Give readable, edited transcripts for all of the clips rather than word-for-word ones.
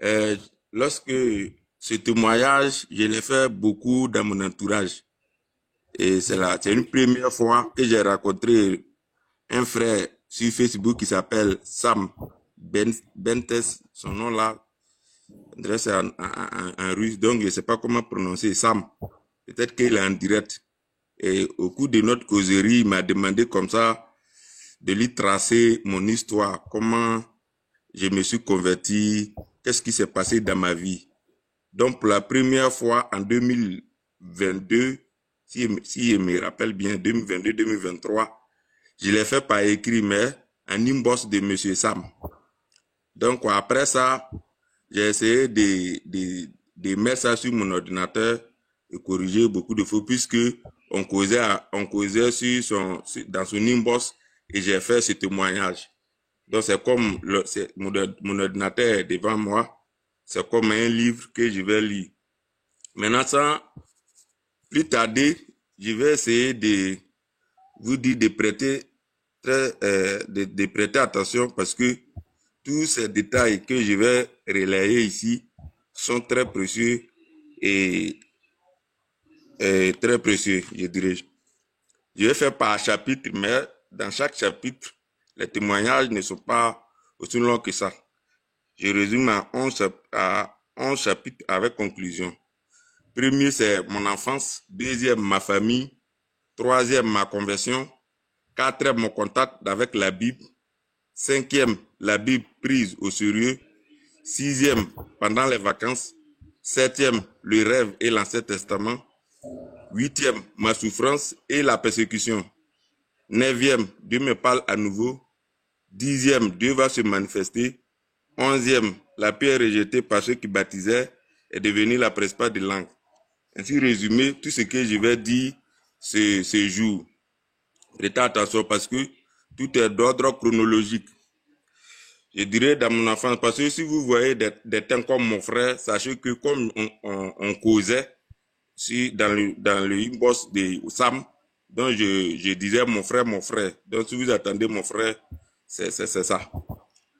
Euh, Lorsque ce témoignage, je l'ai fait beaucoup dans mon entourage. Et c'est une première fois que j'ai rencontré un frère sur Facebook qui s'appelle Sam Bentes. Son nom là, c'est en russe, donc je ne sais pas comment prononcer Sam. Peut-être qu'il est en direct. Et au cours de notre causerie, il m'a demandé comme ça de lui tracer mon histoire, comment je me suis converti, qu'est-ce qui s'est passé dans ma vie. Donc, pour la première fois en 2022, si je me rappelle bien, 2022-2023, je l'ai fait par écrit, mais en inbox de M. Sam. Donc, après ça, j'ai essayé de mettre ça sur mon ordinateur et corriger beaucoup de fois, puisque on causait dans son inbox et j'ai fait ce témoignage. Donc, c'est comme mon ordinateur est devant moi. C'est comme un livre que je vais lire. Maintenant, sans plus tarder, je vais essayer de vous dire de prêter attention parce que tous ces détails que je vais relayer ici sont très précieux et très précieux, je dirais. Je vais faire par chapitre, mais dans chaque chapitre, les témoignages ne sont pas aussi longs que ça. Je résume à 11 chapitres avec conclusion. Premier, c'est mon enfance. Deuxième, ma famille. Troisième, ma conversion. Quatrième, mon contact avec la Bible. Cinquième, la Bible prise au sérieux. Sixième, pendant les vacances. Septième, le rêve et l'Ancien Testament. Huitième, ma souffrance et la persécution. Neuvième, Dieu me parle à nouveau. Dixième, Dieu va se manifester. Onzième, la pierre rejetée par ceux qui baptisaient est devenue la principale des langues. Ainsi résumé, tout ce que je vais dire ce jour. Prêtez attention parce que tout est d'ordre chronologique. Je dirais dans mon enfance, parce que si vous voyez des thèmes comme mon frère, sachez que comme on causait dans le inbox de Sam, donc je disais mon frère. Donc si vous attendez mon frère, c'est ça.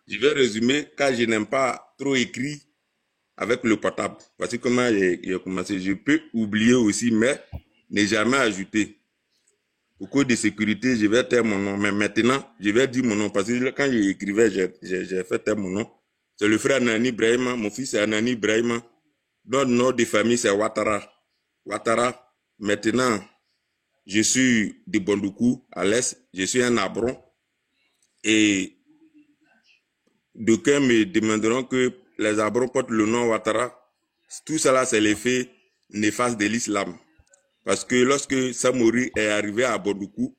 Je vais résumer car je n'aime pas trop écrire avec le portable. Parce que comment j'ai commencé, je peux oublier aussi, mais ne jamais ajouter. Au cours de sécurité, je vais taire mon nom. Mais maintenant, je vais dire mon nom. Parce que quand j'écrivais, j'ai fait taire mon nom. C'est le frère Anani Brahima. Mon fils est Anani Brahima. Notre nom de famille, c'est Ouattara. Ouattara. Maintenant, je suis de Bondoukou, à l'est. Je suis un Abron. Et d'aucuns me demanderont que les Abrons portent le nom Ouattara. Tout cela, c'est l'effet néfaste de l'islam. Parce que lorsque Samori est arrivé à Bondoukou,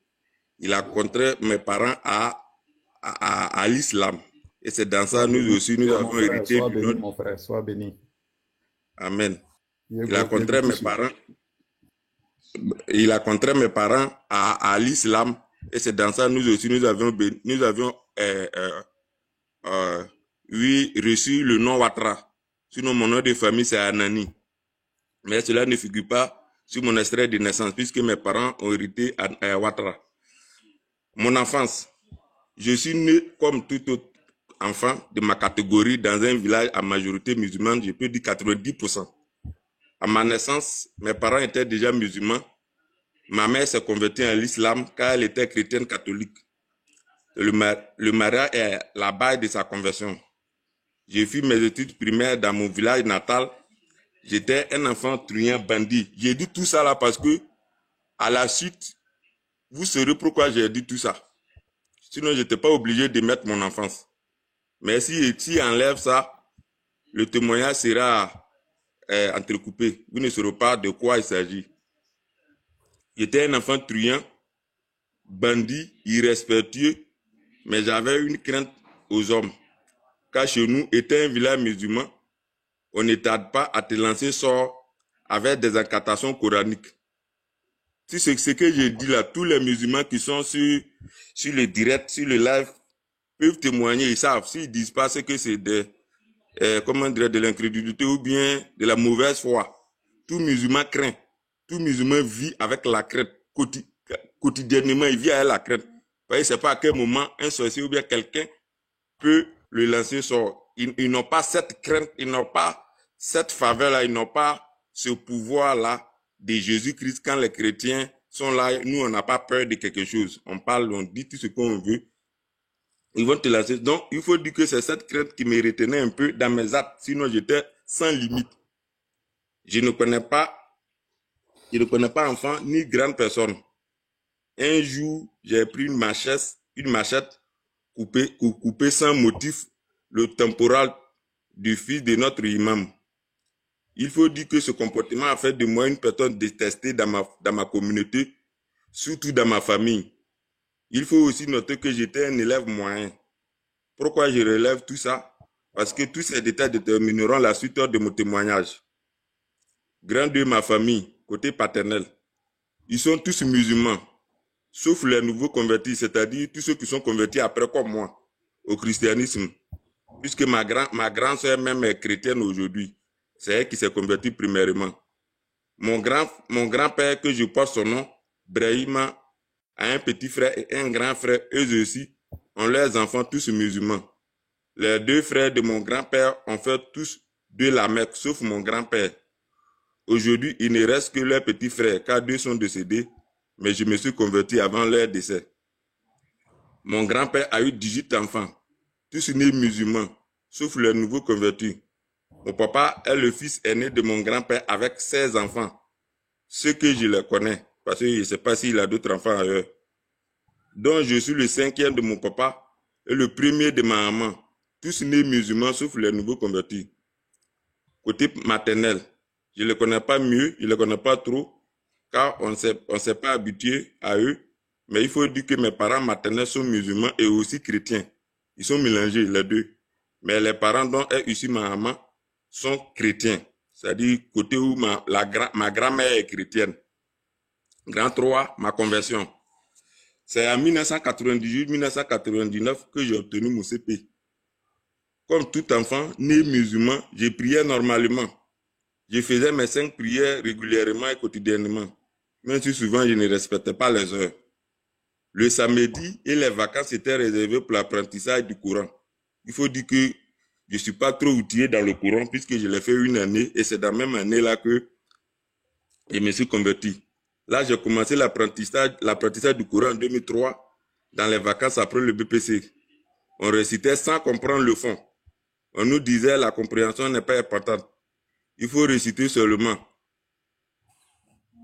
il a contraint mes parents à l'islam. Et c'est dans ça, nous aussi, nous avons hérité sois de béni, notre... mon frère, sois béni. Amen. Dieu Il a contraint mes glorifie. parents. Il a contraint mes parents à l'islam. Et c'est dans ça, nous aussi, nous avions oui, reçu le nom Ouattara. Sinon, mon nom de famille, c'est Anani. Mais cela ne figure pas sur mon extrait de naissance, puisque mes parents ont hérité à Ouattara. Mon enfance. Je suis né comme tout autre enfant de ma catégorie dans un village à majorité musulmane, je peux dire 90%. À ma naissance, mes parents étaient déjà musulmans. Ma mère s'est convertie à l'islam car elle était chrétienne catholique. Le mariage est la base de sa conversion. J'ai fait mes études primaires dans mon village natal. J'étais un enfant truand bandit. J'ai dit tout ça là parce que, à la suite, vous saurez pourquoi j'ai dit tout ça. Sinon, je n'étais pas obligé de mettre mon enfance. Mais si enlève ça, le témoignage sera entrecoupé. Vous ne saurez pas de quoi il s'agit. J'étais un enfant truand, bandit, irrespectueux, mais j'avais une crainte aux hommes. Car chez nous, était un village musulman, on ne tarde pas à te lancer sort avec des incantations coraniques. Si c'est ce que j'ai dit là, tous les musulmans qui sont sur le direct, sur le live, peuvent témoigner, ils savent. S'ils disent pas ce que c'est comment dire, de l'incrédulité ou bien de la mauvaise foi. Tout musulman craint. Tout musulman vit avec la crainte. Quotidiennement, il vit avec la crainte. Vous voyez, c'est pas à quel moment un sorcier ou bien quelqu'un peut le lancer sort. ils n'ont pas cette crainte, ils n'ont pas cette faveur-là, ils n'ont pas ce pouvoir-là de Jésus-Christ. Quand les chrétiens sont là, nous, on n'a pas peur de quelque chose. On parle, on dit tout ce qu'on veut. Ils vont te laisser. Donc, il faut dire que c'est cette crainte qui me retenait un peu dans mes actes. Sinon, j'étais sans limite. Je ne connais pas enfant ni grande personne. Un jour, j'ai pris une machette coupée sans motif le temporal du fils de notre imam. Il faut dire que ce comportement a fait de moi une personne détestée dans ma communauté, surtout dans ma famille. Il faut aussi noter que j'étais un élève moyen. Pourquoi je relève tout ça? Parce que tous ces détails détermineront la suite de mon témoignage. Grand de ma famille, côté paternel, ils sont tous musulmans, sauf les nouveaux convertis, c'est-à-dire tous ceux qui sont convertis après comme moi, au christianisme. Puisque ma grande sœur même est chrétienne aujourd'hui. C'est elle qui s'est convertie primairement. Mon grand-père, que je porte son nom, Brahima, a un petit frère et un grand frère, eux aussi, ont leurs enfants tous musulmans. Les deux frères de mon grand-père ont fait tous de la Mecque, sauf mon grand-père. Aujourd'hui, il ne reste que leurs petits frères, car deux sont décédés, mais je me suis converti avant leur décès. Mon grand-père a eu 18 enfants, tous nés musulmans, sauf les nouveaux convertis. Mon papa est le fils aîné de mon grand-père avec 16 enfants. Ceux que je les connais, parce que je ne sais pas s'il a d'autres enfants ailleurs. Donc je suis le 5e de mon papa et le 1er de ma maman, tous nés musulmans sauf les nouveaux convertis. Côté maternel, je ne les connais pas mieux, je ne les connais pas trop, car on ne s'est pas habitué à eux. Mais il faut dire que mes parents maternels sont musulmans et aussi chrétiens. Ils sont mélangés, les deux. Mais les parents dont est issue ma maman sont chrétiens. C'est-à-dire côté où ma grand-mère est chrétienne. Grand 3, ma conversion. C'est en 1998-1999 que j'ai obtenu mon CP. Comme tout enfant né musulman, je priais normalement. Je faisais mes 5 prières régulièrement et quotidiennement. Même si souvent je ne respectais pas les heures. Le samedi et les vacances étaient réservés pour l'apprentissage du Coran. Il faut dire que je ne suis pas trop outillé dans le Coran puisque je l'ai fait une année et c'est dans la même année-là que je me suis converti. Là, j'ai commencé l'apprentissage du Coran en 2003 dans les vacances après le BPC. On récitait sans comprendre le fond. On nous disait la compréhension n'est pas importante. Il faut réciter seulement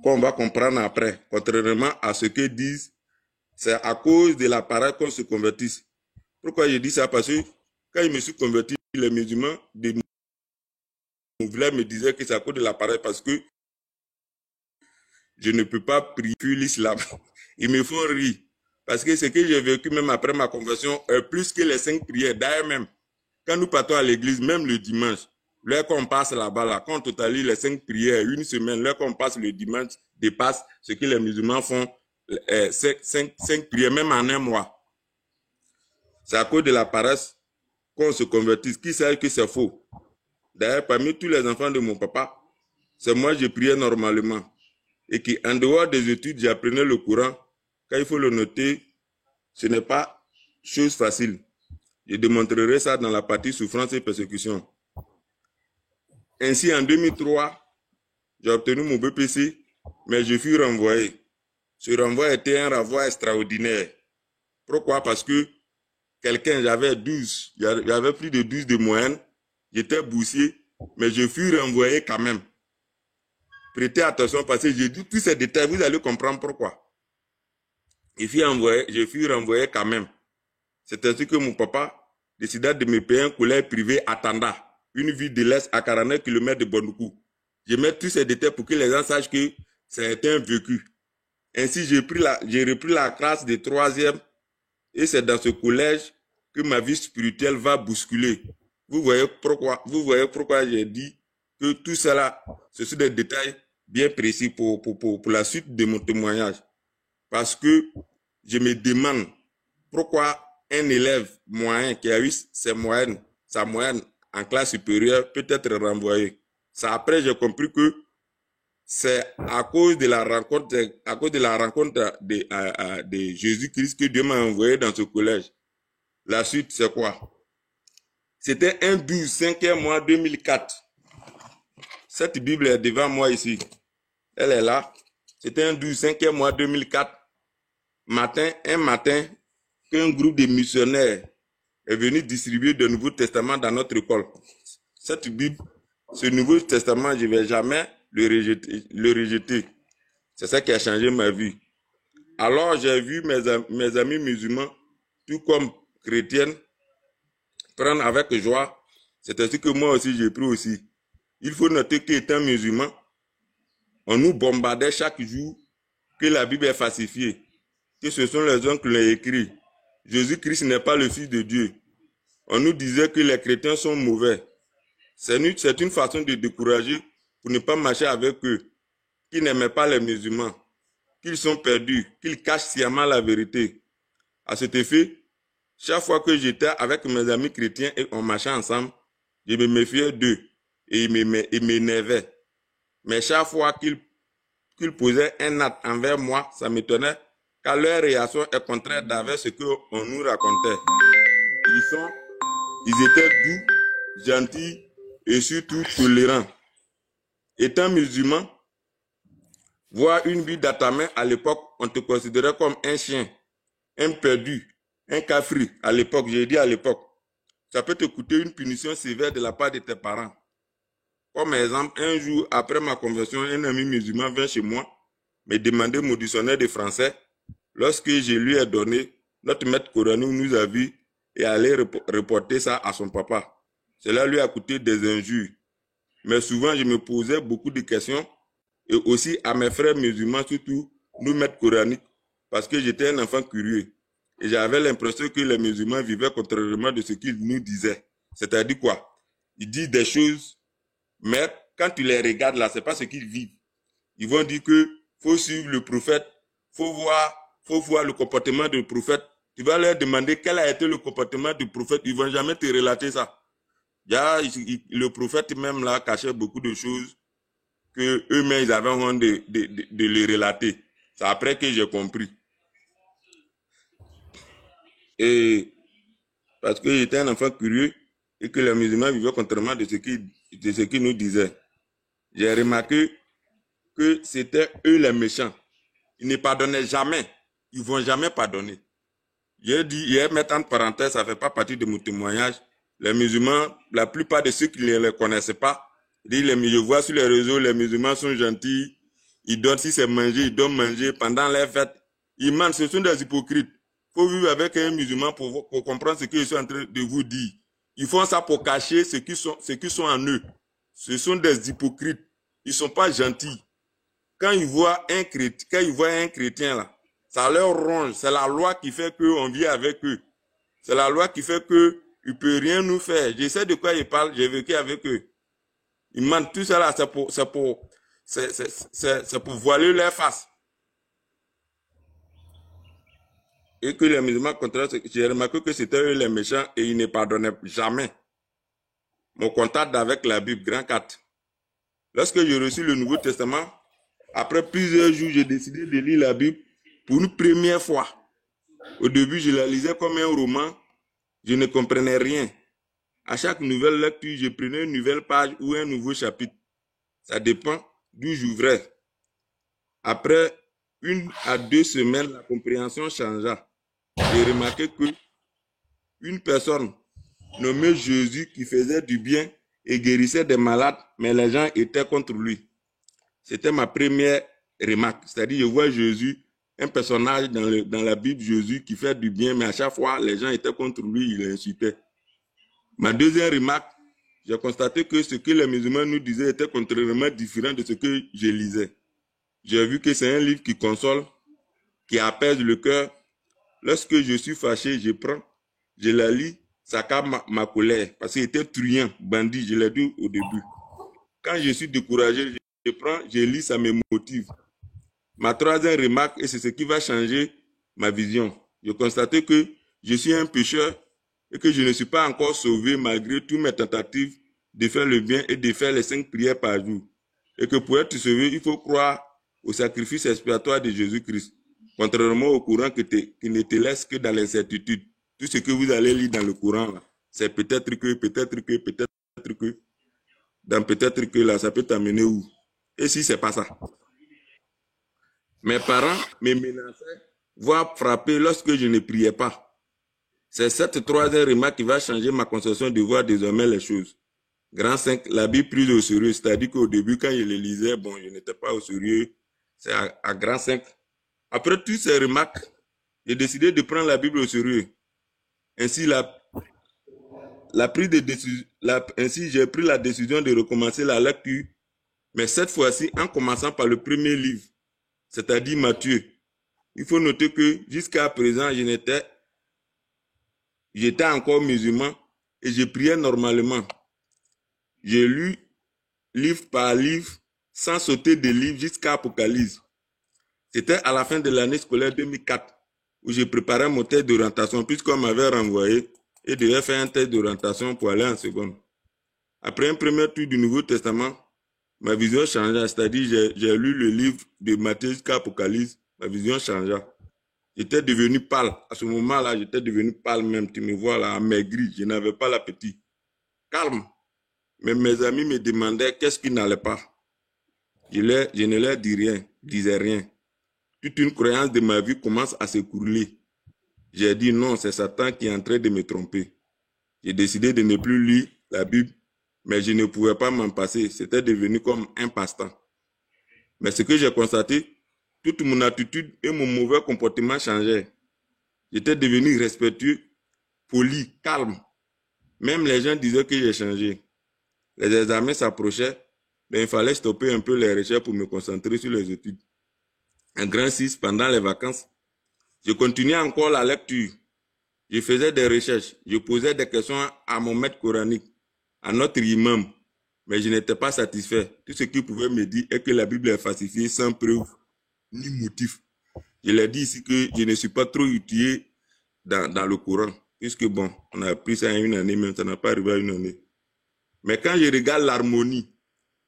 qu'on va comprendre après. Contrairement à ce que disent, c'est à cause de la parole qu'on se convertisse. Pourquoi je dis ça? Parce que quand je me suis converti, les musulmans de mon village me disaient que c'est à cause de la parole parce que je ne peux pas prier l'islam. Ils me font rire. Parce que ce que j'ai vécu même après ma conversion, plus que les 5 prières. D'ailleurs même, quand nous partons à l'église, même le dimanche, là qu'on passe là-bas, là, quand on totalise les 5 prières, une semaine, là qu'on passe le dimanche, dépasse ce que les musulmans font, 5 prières, même en un mois. C'est à cause de la paresse qu'on se convertisse. Qui sait que c'est faux? D'ailleurs, parmi tous les enfants de mon papa, c'est moi je priais normalement. Et qu'en dehors des études, j'apprenais le Coran. Quand il faut le noter, ce n'est pas chose facile. Je démontrerai ça dans la partie souffrance et persécution. Ainsi, en 2003, j'ai obtenu mon BPC, mais je fus renvoyé. Ce renvoi était un renvoi extraordinaire. Pourquoi? Parce que j'avais plus de 12 de moyenne, j'étais boursier, mais je fus renvoyé quand même. Prêtez attention parce que j'ai dit tous ces détails, vous allez comprendre pourquoi. Je fus renvoyé quand même. C'est ainsi que mon papa décida de me payer un collège privé à Tanda, une ville de l'Est à 49 km de Bondoukou. Je mets tous ces détails pour que les gens sachent que c'est un vécu. Ainsi, j'ai repris la classe de 3e et c'est dans ce collège que ma vie spirituelle va bousculer. Vous voyez pourquoi j'ai dit que tout cela, ce sont des détails bien précis pour la suite de mon témoignage. Parce que je me demande pourquoi un élève moyen qui a eu sa moyenne en classe supérieure peut être renvoyé. Ça, après, j'ai compris que c'est à cause de la rencontre de Jésus-Christ que Dieu m'a envoyé dans ce collège. La suite, c'est quoi? C'était un 12, 5e mois 2004. Cette Bible est devant moi ici. Elle est là. C'était un 12, 5e mois 2004. Un matin, qu'un groupe de missionnaires est venu distribuer de Nouveaux Testaments dans notre école. Cette Bible, ce Nouveau Testament, je ne vais jamais le rejeter. C'est ça qui a changé ma vie. Alors, j'ai vu mes amis musulmans, tout comme chrétiennes, prendre avec joie. C'est ainsi que moi aussi, j'ai pris aussi. Il faut noter qu'étant musulman, on nous bombardait chaque jour que la Bible est falsifiée, que ce sont les hommes qui l'ont écrit. Jésus-Christ n'est pas le Fils de Dieu. On nous disait que les chrétiens sont mauvais. C'est une façon de décourager pour ne pas marcher avec eux, qui n'aimaient pas les musulmans, qu'ils sont perdus, qu'ils cachent sciemment la vérité. À cet effet, chaque fois que j'étais avec mes amis chrétiens et on marchait ensemble, je me méfiais d'eux et ils m'énervaient. Mais chaque fois qu'ils posaient un acte envers moi, ça m'étonnait car leur réaction est contraire d'avec ce qu'on nous racontait. Ils étaient doux, gentils et surtout tolérants. Étant musulman, voir une Bible dans ta main à l'époque, on te considérait comme un chien, un perdu, un cafri. À l'époque, j'ai dit à l'époque, ça peut te coûter une punition sévère de la part de tes parents. Comme exemple, un jour après ma conversion, un ami musulman vint chez moi me demander mon dictionnaire de français. Lorsque je lui ai donné, notre maître coranique nous a vu et allait reporter ça à son papa. Cela lui a coûté des injures. Mais souvent, je me posais beaucoup de questions et aussi à mes frères musulmans, surtout nous maîtres coraniques, parce que j'étais un enfant curieux. Et j'avais l'impression que les musulmans vivaient contrairement de ce qu'ils nous disaient. C'est-à-dire quoi? Ils disent des choses, mais quand tu les regardes là, c'est pas ce qu'ils vivent. Ils vont dire que faut suivre le prophète, faut voir le comportement du prophète. Tu vas leur demander quel a été le comportement du prophète. Ils vont jamais te relater ça. Le prophète même là cachait beaucoup de choses que eux-mêmes ils avaient honte de les relater. C'est après que j'ai compris. Et parce que j'étais un enfant curieux et que les musulmans vivaient contrairement de ce qu'ils nous disaient. J'ai remarqué que c'était eux les méchants. Ils ne pardonnaient jamais. Ils ne vont jamais pardonner. J'ai dit, hier, mettre en parenthèse, ça ne fait pas partie de mon témoignage. Les musulmans, la plupart de ceux qui ne les connaissaient pas, je vois sur les réseaux, les musulmans sont gentils. Ils donnent, si c'est manger, ils donnent manger pendant les fêtes. Ils mentent, ce sont des hypocrites. Il faut vivre avec un musulman pour comprendre ce qu'ils sont en train de vous dire. Ils font ça pour cacher ce qui sont en eux. Ce sont des hypocrites. Ils ne sont pas gentils. Quand ils voient un chrétien là, ça leur ronge. C'est la loi qui fait qu'on vit avec eux. C'est la loi qui fait qu'ils ne peuvent rien nous faire. Je sais de quoi ils parlent, j'ai vécu avec eux. Ils mentent tout ça là, c'est pour voiler leur face. Et que les musulmans, contraire, j'ai remarqué que c'était eux les méchants et ils ne pardonnaient jamais. Mon contact avec la Bible, grand 4. Lorsque j'ai reçu le Nouveau Testament, après plusieurs jours, j'ai décidé de lire la Bible pour une première fois. Au début, je la lisais comme un roman. Je ne comprenais rien. À chaque nouvelle lecture, je prenais une nouvelle page ou un nouveau chapitre. Ça dépend d'où j'ouvrais. Après 1 à 2 semaines, la compréhension changea. J'ai remarqué que une personne nommée Jésus qui faisait du bien et guérissait des malades, mais les gens étaient contre lui. C'était ma première remarque. C'est-à-dire, je vois Jésus, un personnage dans la Bible, Jésus qui fait du bien, mais à chaque fois, les gens étaient contre lui, il insultait. Ma deuxième remarque, j'ai constaté que ce que les musulmans nous disaient était contrairement différent de ce que je lisais. J'ai vu que c'est un livre qui console, qui apaise le cœur. Lorsque je suis fâché, je la lis, ça calme ma colère, parce qu'il était truand, bandit, je l'ai dit au début. Quand je suis découragé, je lis, ça me motive. Ma troisième remarque, et c'est ce qui va changer ma vision. J'ai constaté que je suis un pécheur et que je ne suis pas encore sauvé malgré toutes mes tentatives de faire le bien et de faire les 5 prières par jour. Et que pour être sauvé, il faut croire au sacrifice expiatoire de Jésus-Christ. Contrairement au Coran qui ne te laisse que dans l'incertitude. Tout ce que vous allez lire dans le Coran, là, c'est peut-être que, dans peut-être que là, ça peut t'amener où? Et si c'est pas ça? Mes parents me menaçaient, voire frapper lorsque je ne priais pas. C'est cette troisième remarque qui va changer ma conception de voir désormais les choses. Grand 5, la Bible prise au sérieux, c'est-à-dire qu'au début, quand je le lisais, bon, je n'étais pas au sérieux. C'est à Grand 5. Après toutes ces remarques, j'ai décidé de prendre la Bible au sérieux. Ainsi, ainsi j'ai pris la décision de recommencer la lecture, mais cette fois-ci en commençant par le premier livre, c'est-à-dire Matthieu. Il faut noter que jusqu'à présent, j'étais encore musulman et je priais normalement. J'ai lu livre par livre, sans sauter de livre jusqu'à Apocalypse. C'était à la fin de l'année scolaire 2004 où je préparais mon test d'orientation puisqu'on m'avait renvoyé et devait faire un test d'orientation pour aller en seconde. Après un premier tour du Nouveau Testament, ma vision changea, c'est-à-dire j'ai lu le livre de Matthieu jusqu'à Apocalypse, ma vision changea. J'étais devenu pâle. À ce moment-là, j'étais devenu pâle même. Tu me vois là, amaigri. Je n'avais pas l'appétit. Calme. Mais mes amis me demandaient qu'est-ce qui n'allait pas. Je ne leur disais rien. Toute une croyance de ma vie commence à s'écrouler. J'ai dit non, c'est Satan qui est en train de me tromper. J'ai décidé de ne plus lire la Bible, mais je ne pouvais pas m'en passer. C'était devenu comme un passe-temps. Mais ce que j'ai constaté, toute mon attitude et mon mauvais comportement changeaient. J'étais devenu respectueux, poli, calme. Même les gens disaient que j'ai changé. Les examens s'approchaient, mais il fallait stopper un peu les recherches pour me concentrer sur les études. Un grand 6, pendant les vacances, je continuais encore la lecture. Je faisais des recherches. Je posais des questions à mon maître coranique, à notre imam. Mais je n'étais pas satisfait. Tout ce qu'il pouvait me dire est que la Bible est falsifiée sans preuve ni motif. Je l'ai dit ici que je ne suis pas trop utile dans le Coran. Puisque bon, on a pris ça en une année, même ça n'a pas arrivé à une année. Mais quand je regarde l'harmonie,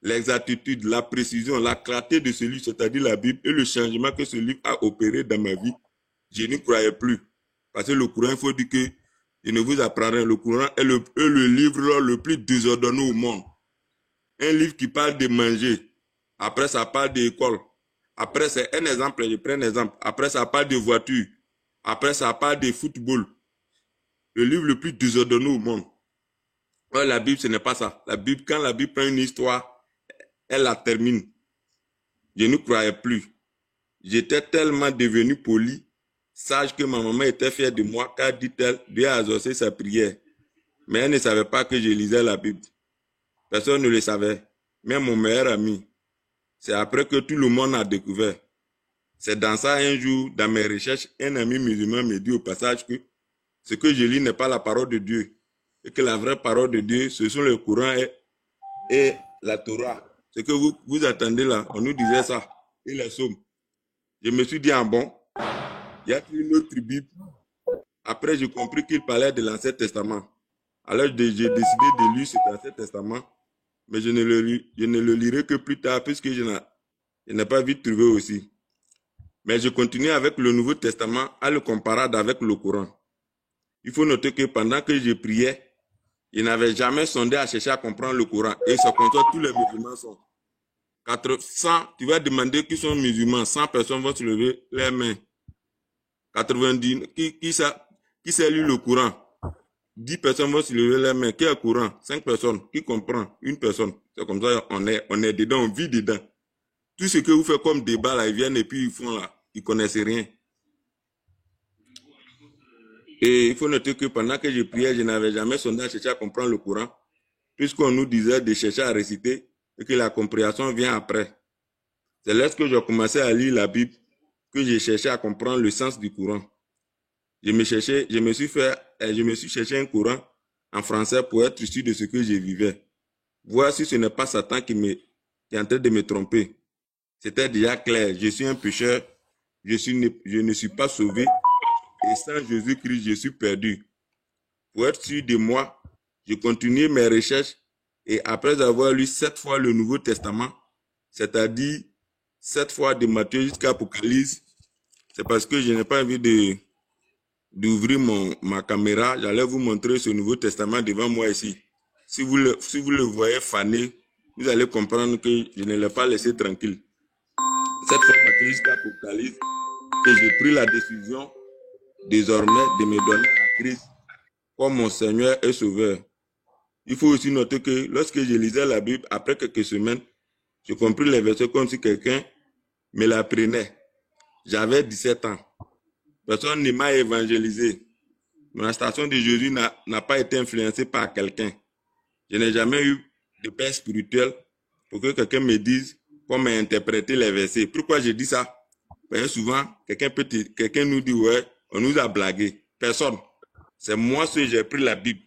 l'exactitude, la précision, la clarté de ce livre, c'est-à-dire la Bible, et le changement que ce livre a opéré dans ma vie, je n'y croyais plus. Parce que le Coran, il faut dire que je ne vous apprends rien. Le Coran est le livre le plus désordonné au monde. Un livre qui parle de manger. Après, ça parle d'école. Après, c'est un exemple, je prends un exemple. Après, ça parle de voiture. Après, ça parle de football. Le livre le plus désordonné au monde. Ouais, la Bible, ce n'est pas ça. La Bible, quand la Bible prend une histoire, elle la termine. Je ne croyais plus. J'étais tellement devenu poli, sage que ma maman était fière de moi, car, dit-elle, Dieu a exaucé sa prière. Mais elle ne savait pas que je lisais la Bible. Personne ne le savait. Même mon meilleur ami. C'est après que tout le monde a découvert. C'est dans ça, un jour, dans mes recherches, un ami musulman me dit au passage que ce que je lis n'est pas la parole de Dieu. Et que la vraie parole de Dieu, ce sont le Coran et la Torah. Ce que vous attendez là, on nous disait ça. Et les psaumes. Je me suis dit, ah bon, il y a une autre Bible. Après, j'ai compris qu'il parlait de l'Ancien Testament. Alors, j'ai décidé de lire cet Ancien Testament. Mais je ne le lirai que plus tard, puisque je n'ai pas vite trouvé aussi. Mais je continue avec le Nouveau Testament à le comparer avec le Coran. Il faut noter que pendant que je priais, je n'avais jamais sondé à chercher à comprendre le Coran. Et ça compte, tous les musulmans sont. 400, tu vas demander qui sont musulmans, 100 personnes vont se lever les mains. 90, qui sait lire le Coran? 10 personnes vont se lever les mains. Qui est au courant? 5 personnes. Qui comprend? Une personne. C'est comme ça, on est dedans, on vit dedans. Tout ce que vous faites comme débat, là, ils viennent et puis ils font là. Ils ne connaissent rien. Et il faut noter que pendant que je priais, je n'avais jamais sondé à chercher à comprendre le Coran, puisqu'on nous disait de chercher à réciter et que la compréhension vient après. C'est lorsque j'ai commencé à lire la Bible que j'ai cherché à comprendre le sens du Coran. Je me suis cherché un Coran en français pour être sûr de ce que je vivais. Voir si ce n'est pas Satan qui est en train de me tromper. C'était déjà clair. Je suis un pécheur. Je ne suis pas sauvé. Et sans Jésus-Christ, je suis perdu. Pour être sûr de moi, je continue mes recherches et après avoir lu 7 fois le Nouveau Testament, c'est-à-dire 7 fois de Matthieu jusqu'à Apocalypse, c'est parce que je n'ai pas envie de d'ouvrir ma caméra. J'allais vous montrer ce Nouveau Testament devant moi ici. Si vous le voyez faner, vous allez comprendre que je ne l'ai pas laissé tranquille. Cette fois, jusqu'à Apocalypse, que j'ai pris la décision désormais de me donner à Christ comme mon Seigneur et Sauveur. Il faut aussi noter que lorsque je lisais la Bible, après quelques semaines, j'ai compris les versets comme si quelqu'un me l'apprenait. J'avais 17 ans. Personne ne m'a évangélisé. Ma station de Jésus n'a pas été influencée par quelqu'un. Je n'ai jamais eu de père spirituel pour que quelqu'un me dise comment interpréter les versets. Pourquoi je dis ça? Parce que souvent, quelqu'un nous dit, ouais, on nous a blagué. Personne. C'est moi seul, j'ai pris la Bible.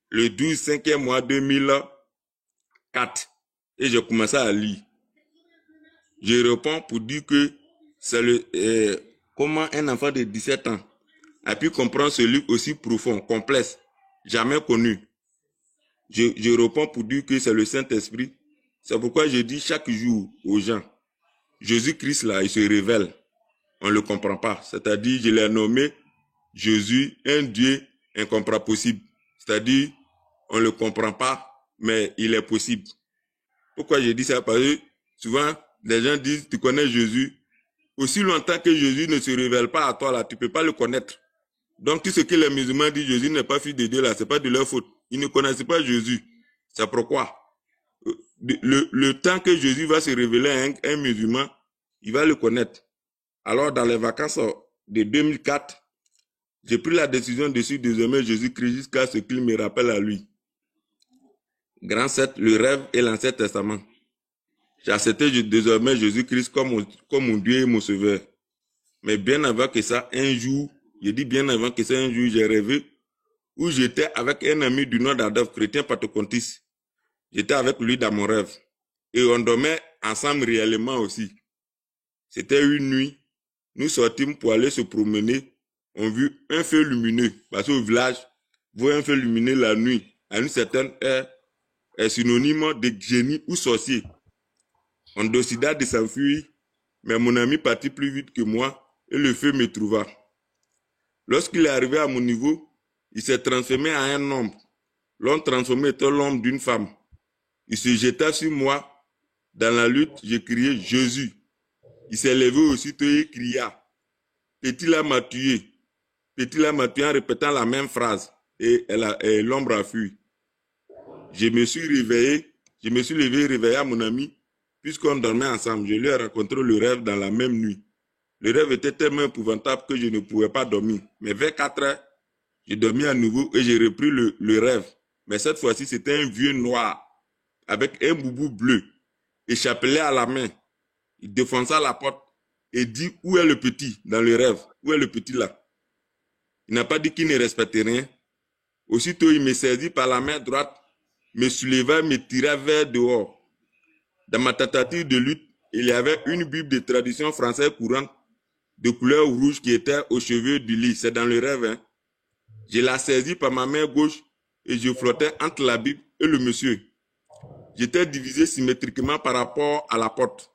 Le 12, 5e mois 2004. Et j'ai commencé à lire. Je réponds pour dire que c'est comment un enfant de 17 ans a pu comprendre ce livre aussi profond, complexe, jamais connu. Je réponds pour dire que c'est le Saint-Esprit. C'est pourquoi je dis chaque jour aux gens, Jésus-Christ là, il se révèle. On ne le comprend pas. C'est-à-dire, je l'ai nommé Jésus, un Dieu incompréhensible. C'est-à-dire, on ne le comprend pas, mais il est possible. Pourquoi je dis ça? Parce que souvent, les gens disent, tu connais Jésus. Aussi longtemps que Jésus ne se révèle pas à toi, là, tu ne peux pas le connaître. Donc, tout ce que les musulmans disent, Jésus n'est pas fils de Dieu, là, ce n'est pas de leur faute. Ils ne connaissent pas Jésus. C'est pourquoi le temps que Jésus va se révéler à un musulman, il va le connaître. Alors, dans les vacances de 2004, j'ai pris la décision de suivre désormais Jésus-Christ jusqu'à ce qu'il me rappelle à lui. Grand 7, le rêve et l'Ancien Testament. J'ai accepté désormais Jésus-Christ comme mon Dieu et mon Sauveur. Mais bien avant que ça, un jour, je dis bien avant que ça, un jour, j'ai rêvé où j'étais avec un ami du nom d'Adolphe, chrétien pentecôtiste. J'étais avec lui dans mon rêve. Et on dormait ensemble réellement aussi. C'était une nuit. Nous sortîmes pour aller se promener. On vit un feu lumineux. Parce qu'au village, voir un feu lumineux la nuit, à une certaine heure, est synonyme de génie ou sorcier. On décida de s'enfuir, mais mon ami partit plus vite que moi et le feu me trouva. Lorsqu'il est arrivé à mon niveau, il s'est transformé en un homme. L'homme transformé était l'homme d'une femme. Il se jeta sur moi. Dans la lutte, j'ai crié Jésus. Il s'est levé aussitôt et cria. Petit là m'a tué. Petit là m'a tué en répétant la même phrase. Et l'ombre a fui. Je me suis levé et réveillé à mon ami, puisqu'on dormait ensemble. Je lui ai raconté le rêve dans la même nuit. Le rêve était tellement épouvantable que je ne pouvais pas dormir. Mais vers 4 heures, j'ai dormi à nouveau et j'ai repris le rêve. Mais cette fois-ci, c'était un vieux noir avec un boubou bleu et chapelet à la main. Il défonça la porte et dit où est le petit dans le rêve? Où est le petit là? Il n'a pas dit qu'il ne respectait rien. Aussitôt, il me saisit par la main droite, me souleva et me tira vers dehors. Dans ma tentative de lutte, il y avait une Bible de tradition française courante de couleur rouge qui était au chevet du lit. C'est dans le rêve. Hein? Je la saisis par ma main gauche et je flottais entre la Bible et le monsieur. J'étais divisé symétriquement par rapport à la porte.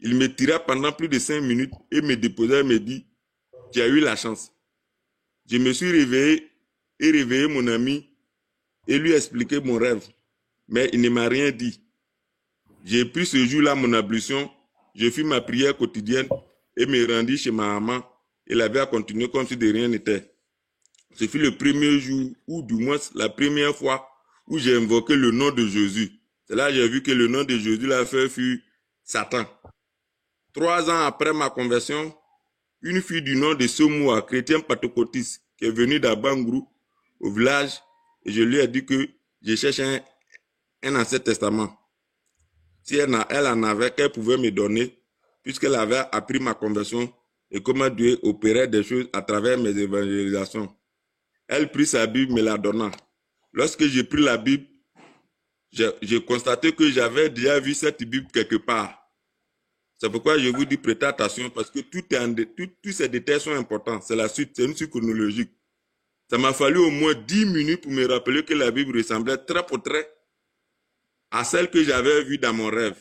Il me tira pendant plus de 5 minutes et me déposa et me dit « Tu as eu la chance ». Je me suis réveillé et réveillé mon ami et lui expliqué mon rêve. Mais il ne m'a rien dit. J'ai pris ce jour-là mon ablution, je fis ma prière quotidienne et me rendis chez ma maman et la vie a continué comme si de rien n'était. Ce fut le premier jour, ou du moins la première fois, où j'ai invoqué le nom de Jésus. C'est là que j'ai vu que le nom de Jésus l'a fait fut Satan. 3 ans après ma conversion, une fille du nom de Somoua, chrétien pentecôtiste, qui est venue d'Abangrou, au village, et je lui ai dit que je cherche un Ancien Testament. Si elle en avait, qu'elle pouvait me donner, puisqu'elle avait appris ma conversion et comment Dieu opérait des choses à travers mes évangélisations. Elle prit sa Bible, me la donna. Lorsque j'ai pris la Bible, j'ai constaté que j'avais déjà vu cette Bible quelque part. C'est pourquoi je vous dis prêtez attention parce que tous ces détails sont importants. C'est la suite, c'est une suite chronologique. Ça m'a fallu au moins 10 minutes pour me rappeler que la Bible ressemblait trait pour trait à celle que j'avais vue dans mon rêve.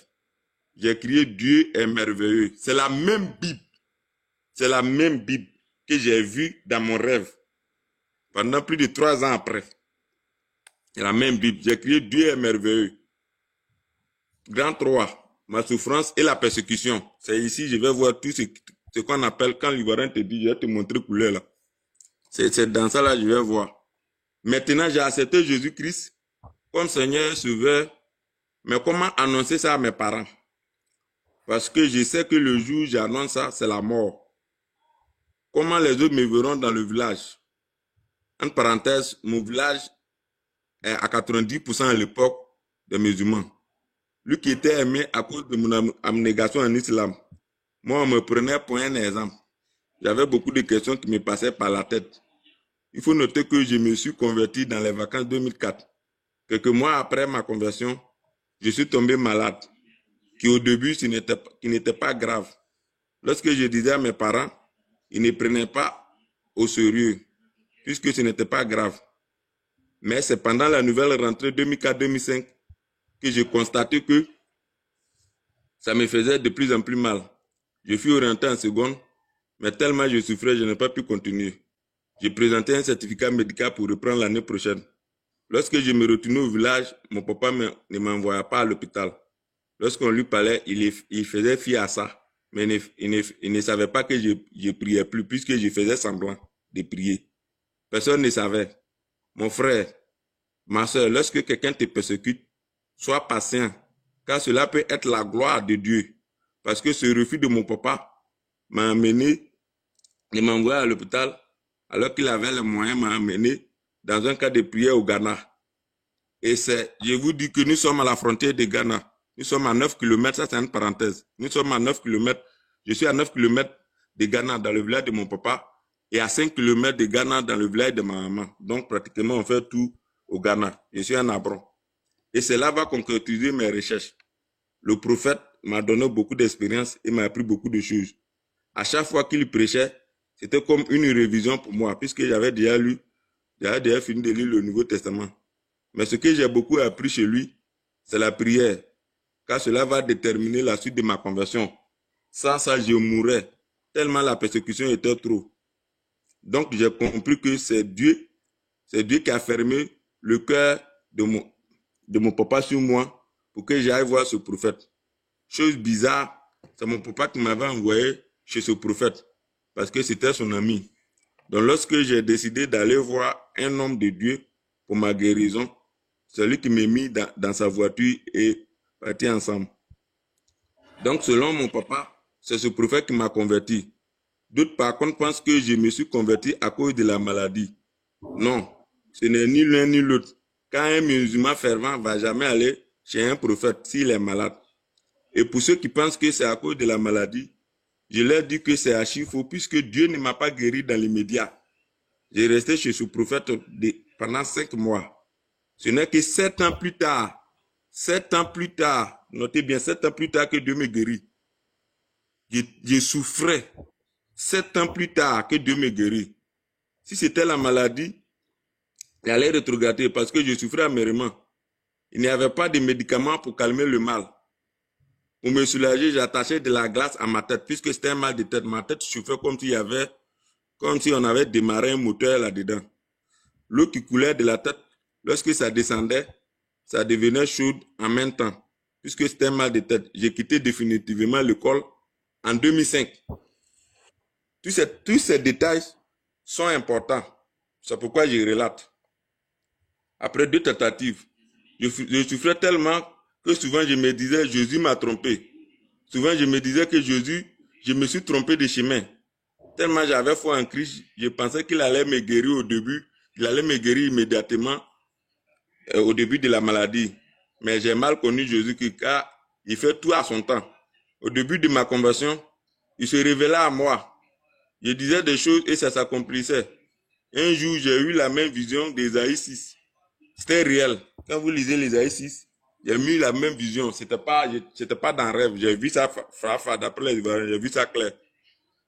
J'ai crié Dieu est merveilleux. C'est la même Bible. C'est la même Bible. que j'ai vu dans mon rêve. Pendant plus de 3 ans après. La même Bible. J'ai crié Dieu est merveilleux. Grand 3. Ma souffrance et la persécution. C'est ici, je vais voir tout ce qu'on appelle, quand l'Ivoirien te dit, je vais te montrer couleur là. C'est dans ça là, je vais voir. Maintenant, j'ai accepté Jésus-Christ comme Seigneur Sauveur. Mais comment annoncer ça à mes parents? Parce que je sais que le jour où j'annonce ça, c'est la mort. Comment les autres me verront dans le village? En parenthèse, mon village est à 90% à l'époque des musulmans. Lui qui était aimé à cause de mon abnégation en islam. Moi, on me prenait pour un exemple. J'avais beaucoup de questions qui me passaient par la tête. Il faut noter que je me suis converti dans les vacances 2004. Quelques mois après ma conversion, je suis tombé malade, qui au début, qui n'était pas grave. Lorsque je disais à mes parents, ils ne prenaient pas au sérieux, puisque ce n'était pas grave. Mais c'est pendant la nouvelle rentrée 2004-2005 que j'ai constaté que ça me faisait de plus en plus mal. Je fus orienté en seconde, mais tellement je souffrais, je n'ai pas pu continuer. J'ai présenté un certificat médical pour reprendre l'année prochaine. Lorsque je me retournais au village, mon papa ne m'envoyait pas à l'hôpital. Lorsqu'on lui parlait, il faisait fi à ça. Mais il ne savait pas que je priais plus, puisque je faisais semblant de prier. Personne ne savait. Mon frère, ma soeur, lorsque quelqu'un te persécute, sois patient, car cela peut être la gloire de Dieu. Parce que ce refus de mon papa m'a amené, il m'a envoyé à l'hôpital, alors qu'il avait les moyens, m'a amené dans un cas de prière au Ghana. Et je vous dis que nous sommes à la frontière de Ghana. Nous sommes à 9 km, ça c'est une parenthèse. Nous sommes à 9 km, je suis à 9 km de Ghana dans le village de mon papa et à 5 km de Ghana dans le village de ma maman. Donc pratiquement on fait tout au Ghana. Je suis un abron. Et cela va concrétiser mes recherches. Le prophète m'a donné beaucoup d'expérience et m'a appris beaucoup de choses. À chaque fois qu'il prêchait, c'était comme une révision pour moi, puisque j'avais déjà fini de lire le Nouveau Testament. Mais ce que j'ai beaucoup appris chez lui, c'est la prière, car cela va déterminer la suite de ma conversion. Sans ça, je mourrais, tellement la persécution était trop. Donc, j'ai compris que c'est Dieu qui a fermé le cœur de mon papa sur moi pour que j'aille voir ce prophète. Chose bizarre, c'est mon papa qui m'avait envoyé chez ce prophète, parce que c'était son ami. Donc, lorsque j'ai décidé d'aller voir un homme de Dieu pour ma guérison, c'est lui qui m'a mis dans sa voiture et parti ensemble. Donc, selon mon papa, c'est ce prophète qui m'a converti. D'autres, par contre, pensent que je me suis converti à cause de la maladie. Non, ce n'est ni l'un ni l'autre. Quand un musulman fervent ne va jamais aller chez un prophète s'il est malade. Et pour ceux qui pensent que c'est à cause de la maladie, je leur dis que c'est archi faux, puisque Dieu ne m'a pas guéri dans l'immédiat. J'ai resté chez ce prophète pendant 5 mois. Ce n'est que 7 ans plus tard, notez bien, 7 ans plus tard que Dieu me guérit. Je souffrais 7 ans plus tard que Dieu me guérit. Si c'était la maladie, il allait rétrograder parce que je souffrais amèrement. Il n'y avait pas de médicaments pour calmer le mal. Pour me soulager, j'attachais de la glace à ma tête, puisque c'était un mal de tête. Ma tête souffrait comme si on avait démarré un moteur là-dedans. L'eau qui coulait de la tête, lorsque ça descendait, ça devenait chaude en même temps, puisque c'était un mal de tête. J'ai quitté définitivement l'école en 2005. Tous ces détails sont importants. C'est pourquoi je relate. Après 2 tentatives, je souffrais tellement que souvent je me disais, Jésus m'a trompé. Souvent je me disais que je me suis trompé de chemin. Tellement j'avais foi en Christ, je pensais qu'il allait me guérir au début. Il allait me guérir immédiatement au début de la maladie. Mais j'ai mal connu Jésus car il fait tout à son temps. Au début de ma conversion, il se révélait à moi. Je disais des choses et ça s'accomplissait. Un jour, j'ai eu la même vision d'Ésaïe 6. C'était réel. Quand vous lisez l'Ésaïe 6, j'ai eu la même vision. C'était pas dans le rêve. J'ai vu ça d'après les Ivoiriens, j'ai vu ça clair.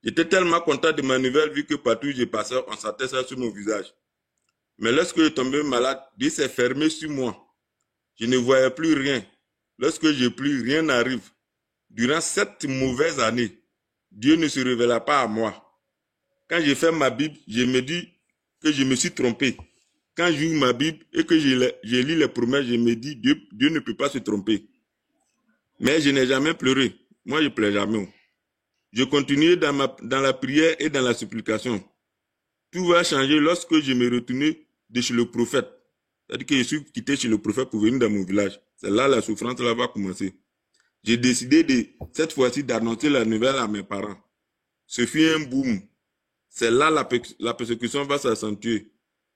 J'étais tellement content de ma nouvelle vie que partout où je passais, on sentait ça sur mon visage. Mais lorsque je tombais malade, Dieu s'est fermé sur moi. Je ne voyais plus rien. Lorsque je prie, rien n'arrive. Durant 7 mauvaises années, Dieu ne se révéla pas à moi. Quand j'ai fait ma Bible, je me dis que je me suis trompé. Quand j'ouvre ma Bible et que je lis les promesses, je me dis Dieu ne peut pas se tromper. Mais je n'ai jamais pleuré. Moi, je ne pleure jamais. Je continue dans la prière et dans la supplication. Tout va changer lorsque je me retournais de chez le prophète. C'est-à-dire que je suis quitté chez le prophète pour venir dans mon village. C'est là la souffrance là va commencer. J'ai décidé cette fois-ci d'annoncer la nouvelle à mes parents. Ce fut un boom. C'est là la persécution va s'accentuer.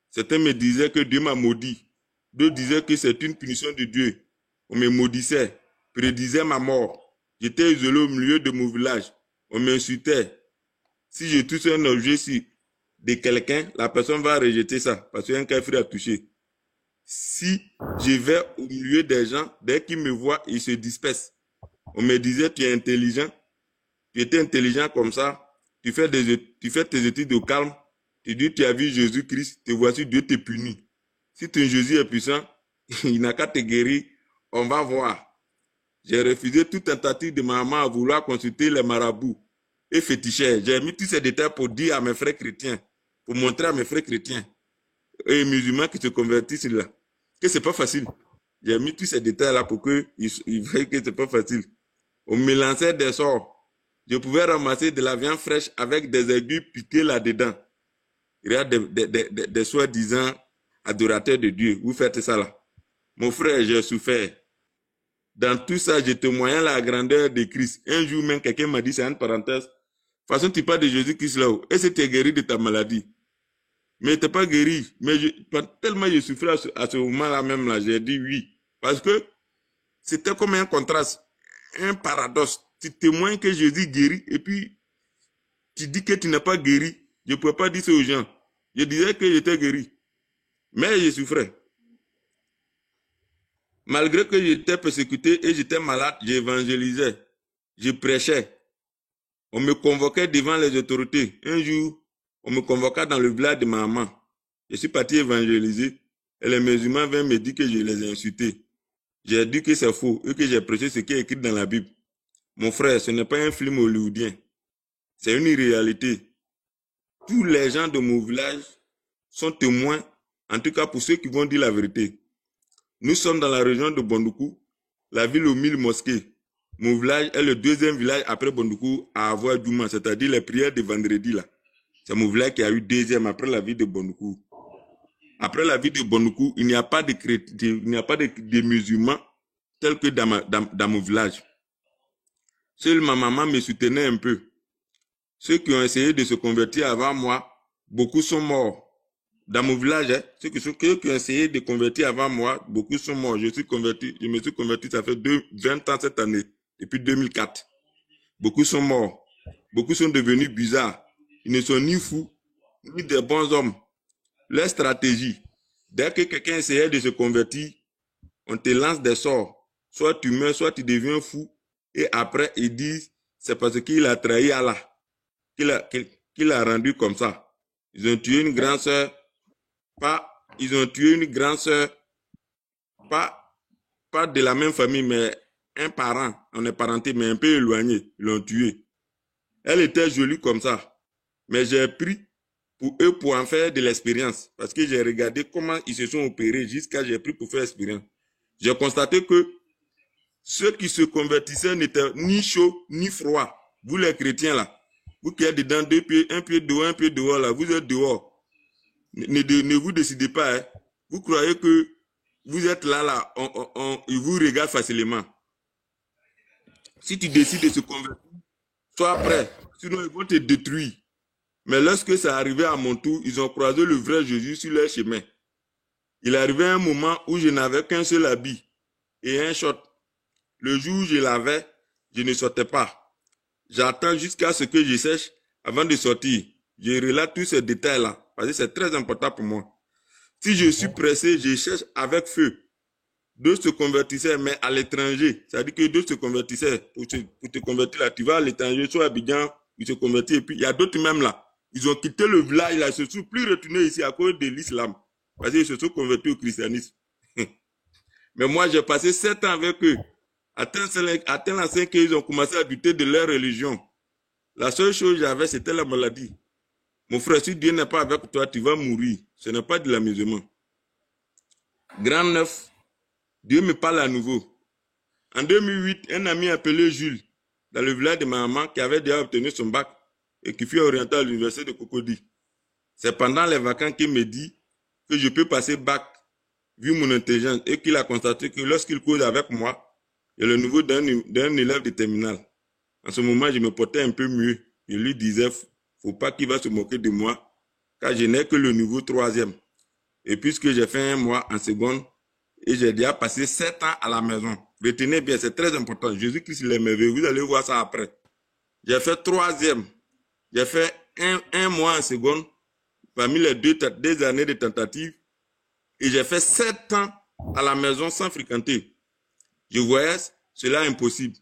Certains me disaient que Dieu m'a maudit. D'autres disaient que c'est une punition de Dieu. On me maudissait, prédisait ma mort. J'étais isolé au milieu de mon village. On m'insultait. Si je touche un objet de quelqu'un, la personne va rejeter ça parce qu'un kafir a touché. Si je vais au milieu des gens, dès qu'ils me voient, ils se dispersent. On me disait, tu es intelligent. Tu étais intelligent comme ça. Tu fais tes études au calme. Tu dis, tu as vu Jésus-Christ, te voici, Dieu te punit. Si ton Jésus est puissant, il n'a qu'à te guérir. On va voir. J'ai refusé toute tentative de ma maman à vouloir consulter les marabouts et féticheurs. J'ai mis tous ces détails pour dire à mes frères chrétiens, pour montrer à mes frères chrétiens et musulmans qui se convertissent là, que c'est pas facile. J'ai mis tous ces détails là pour qu'ils voient que c'est pas facile. On me lançait des sorts. Je pouvais ramasser de la viande fraîche avec des aiguilles piquées là-dedans. Il y a des soi-disant adorateurs de Dieu. Vous faites ça là. Mon frère, j'ai souffert. Dans tout ça, je témoignais la grandeur de Christ. Un jour même, quelqu'un m'a dit, c'est une parenthèse, de toute façon, tu parles de Jésus-Christ là-haut. Et c'est tu es guéri de ta maladie. Mais tu n'es pas guéri. Mais tellement je souffrais à ce moment-là même, là, j'ai dit oui. Parce que c'était comme un contraste, un paradoxe. Tu témoignes que Jésus guérit et puis tu dis que tu n'es pas guéri. Je ne pouvais pas dire ça aux gens. Je disais que j'étais guéri. Mais je souffrais. Malgré que j'étais persécuté et j'étais malade, j'évangélisais. Je prêchais. On me convoquait devant les autorités. Un jour, on me convoqua dans le village de ma maman. Je suis parti évangéliser et les musulmans vinrent me dire que je les ai insultés. J'ai dit que c'est faux et que j'ai prêché ce qui est écrit dans la Bible. Mon frère, ce n'est pas un film hollywoodien. C'est une réalité. Tous les gens de mon village sont témoins, en tout cas pour ceux qui vont dire la vérité. Nous sommes dans la région de Bondoukou, la ville aux 1000 mosquées. Mon village est le deuxième village après Bondoukou à avoir Djouma, c'est-à-dire les prières de vendredi là. C'est mon village qui a eu deuxième après la ville de Bondoukou. Après la ville de Bondoukou, il n'y a pas de musulmans tels que dans mon village. Seule ma maman me soutenait un peu. Ceux qui ont essayé de se convertir avant moi, beaucoup sont morts. Dans mon village, hein, ceux qui ont essayé de convertir avant moi, beaucoup sont morts. Je me suis converti, ça fait 20 ans cette année, depuis 2004. Beaucoup sont morts. Beaucoup sont devenus bizarres. Ils ne sont ni fous, ni des bons hommes. Leur stratégie, dès que quelqu'un essayait de se convertir, on te lance des sorts. Soit tu meurs, soit tu deviens fou. Et après, ils disent, c'est parce qu'il a trahi Allah, qu'il a rendu comme ça. Ils ont tué une grande sœur. Ils ont tué une grande sœur, pas de la même famille, mais un parent, on est parenté, mais un peu éloigné, ils l'ont tué. Elle était jolie comme ça, mais j'ai pris pour eux pour en faire de l'expérience, parce que j'ai regardé comment ils se sont opérés jusqu'à j'ai pris pour faire l'expérience. J'ai constaté que ceux qui se convertissaient n'étaient ni chauds ni froids. Vous les chrétiens là, vous qui êtes dedans, un pied dehors là, vous êtes dehors. Ne vous décidez pas, hein. Vous croyez que vous êtes là, ils vous regardent facilement. Si tu décides de se convertir, sois prêt, sinon ils vont te détruire. Mais lorsque ça arrivait à mon tour, ils ont croisé le vrai Jésus sur leur chemin. Il arrivait un moment où je n'avais qu'un seul habit et un short. Le jour où je l'avais, je ne sortais pas. J'attends jusqu'à ce que je sèche avant de sortir. Je relate tous ces détails-là, parce que c'est très important pour moi. Si je suis pressé, je cherche avec feu. D'autres se convertissaient, mais à l'étranger. C'est-à-dire que d'autres se convertissaient. Pour te convertir là, tu vas à l'étranger, soit à Abidjan, ils se convertissent. Et puis, il y a d'autres même là. Ils ont quitté le village, là, ils se sont plus retournés ici à cause de l'islam. Parce qu'ils se sont convertis au christianisme. Mais moi, j'ai passé 7 ans avec eux. À tel enseigne qu'ils ont commencé à douter de leur religion. La seule chose que j'avais, c'était la maladie. Mon frère, si Dieu n'est pas avec toi, tu vas mourir. Ce n'est pas de l'amusement. Grand 9, Dieu me parle à nouveau. En 2008, un ami appelé Jules, dans le village de ma maman, qui avait déjà obtenu son bac et qui fut orienté à l'université de Cocody. C'est pendant les vacances qu'il me dit que je peux passer bac, vu mon intelligence, et qu'il a constaté que lorsqu'il cause avec moi, j'ai le niveau d'un élève de terminale. En ce moment, je me portais un peu mieux. Je lui disais, faut pas qu'il va se moquer de moi, car je n'ai que le niveau 3e. Et puisque j'ai fait un mois en seconde, et j'ai déjà passé 7 ans à la maison. Retenez bien, c'est très important. Jésus-Christ, il est merveilleux. Vous allez voir ça après. J'ai fait 3e. J'ai fait un mois en seconde, parmi les deux années de tentative. Et j'ai fait 7 ans à la maison sans fréquenter. Je voyais cela impossible.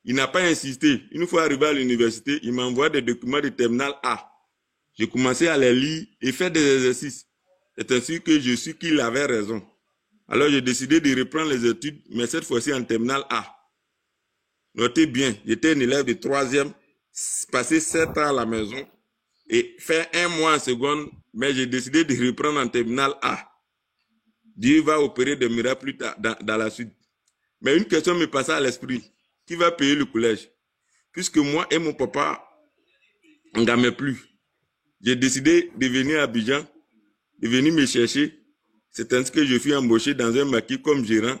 Il n'a pas insisté. Une fois arrivé à l'université, il m'envoie des documents de terminale A. J'ai commencé à les lire et faire des exercices. C'est ainsi que je suis qu'il avait raison. Alors j'ai décidé de reprendre les études, mais cette fois-ci en terminale A. Notez bien, j'étais un élève de 3e, passé 7 ans à la maison et fait un mois en seconde, mais j'ai décidé de reprendre en terminale A. Dieu va opérer des miracles plus tard dans la suite. Mais une question me passait à l'esprit. Qui va payer le collège? Puisque moi et mon papa, on ne gagnait plus. J'ai décidé de venir à Abidjan, de venir me chercher. C'est ainsi que je suis embauché dans un maquis comme gérant.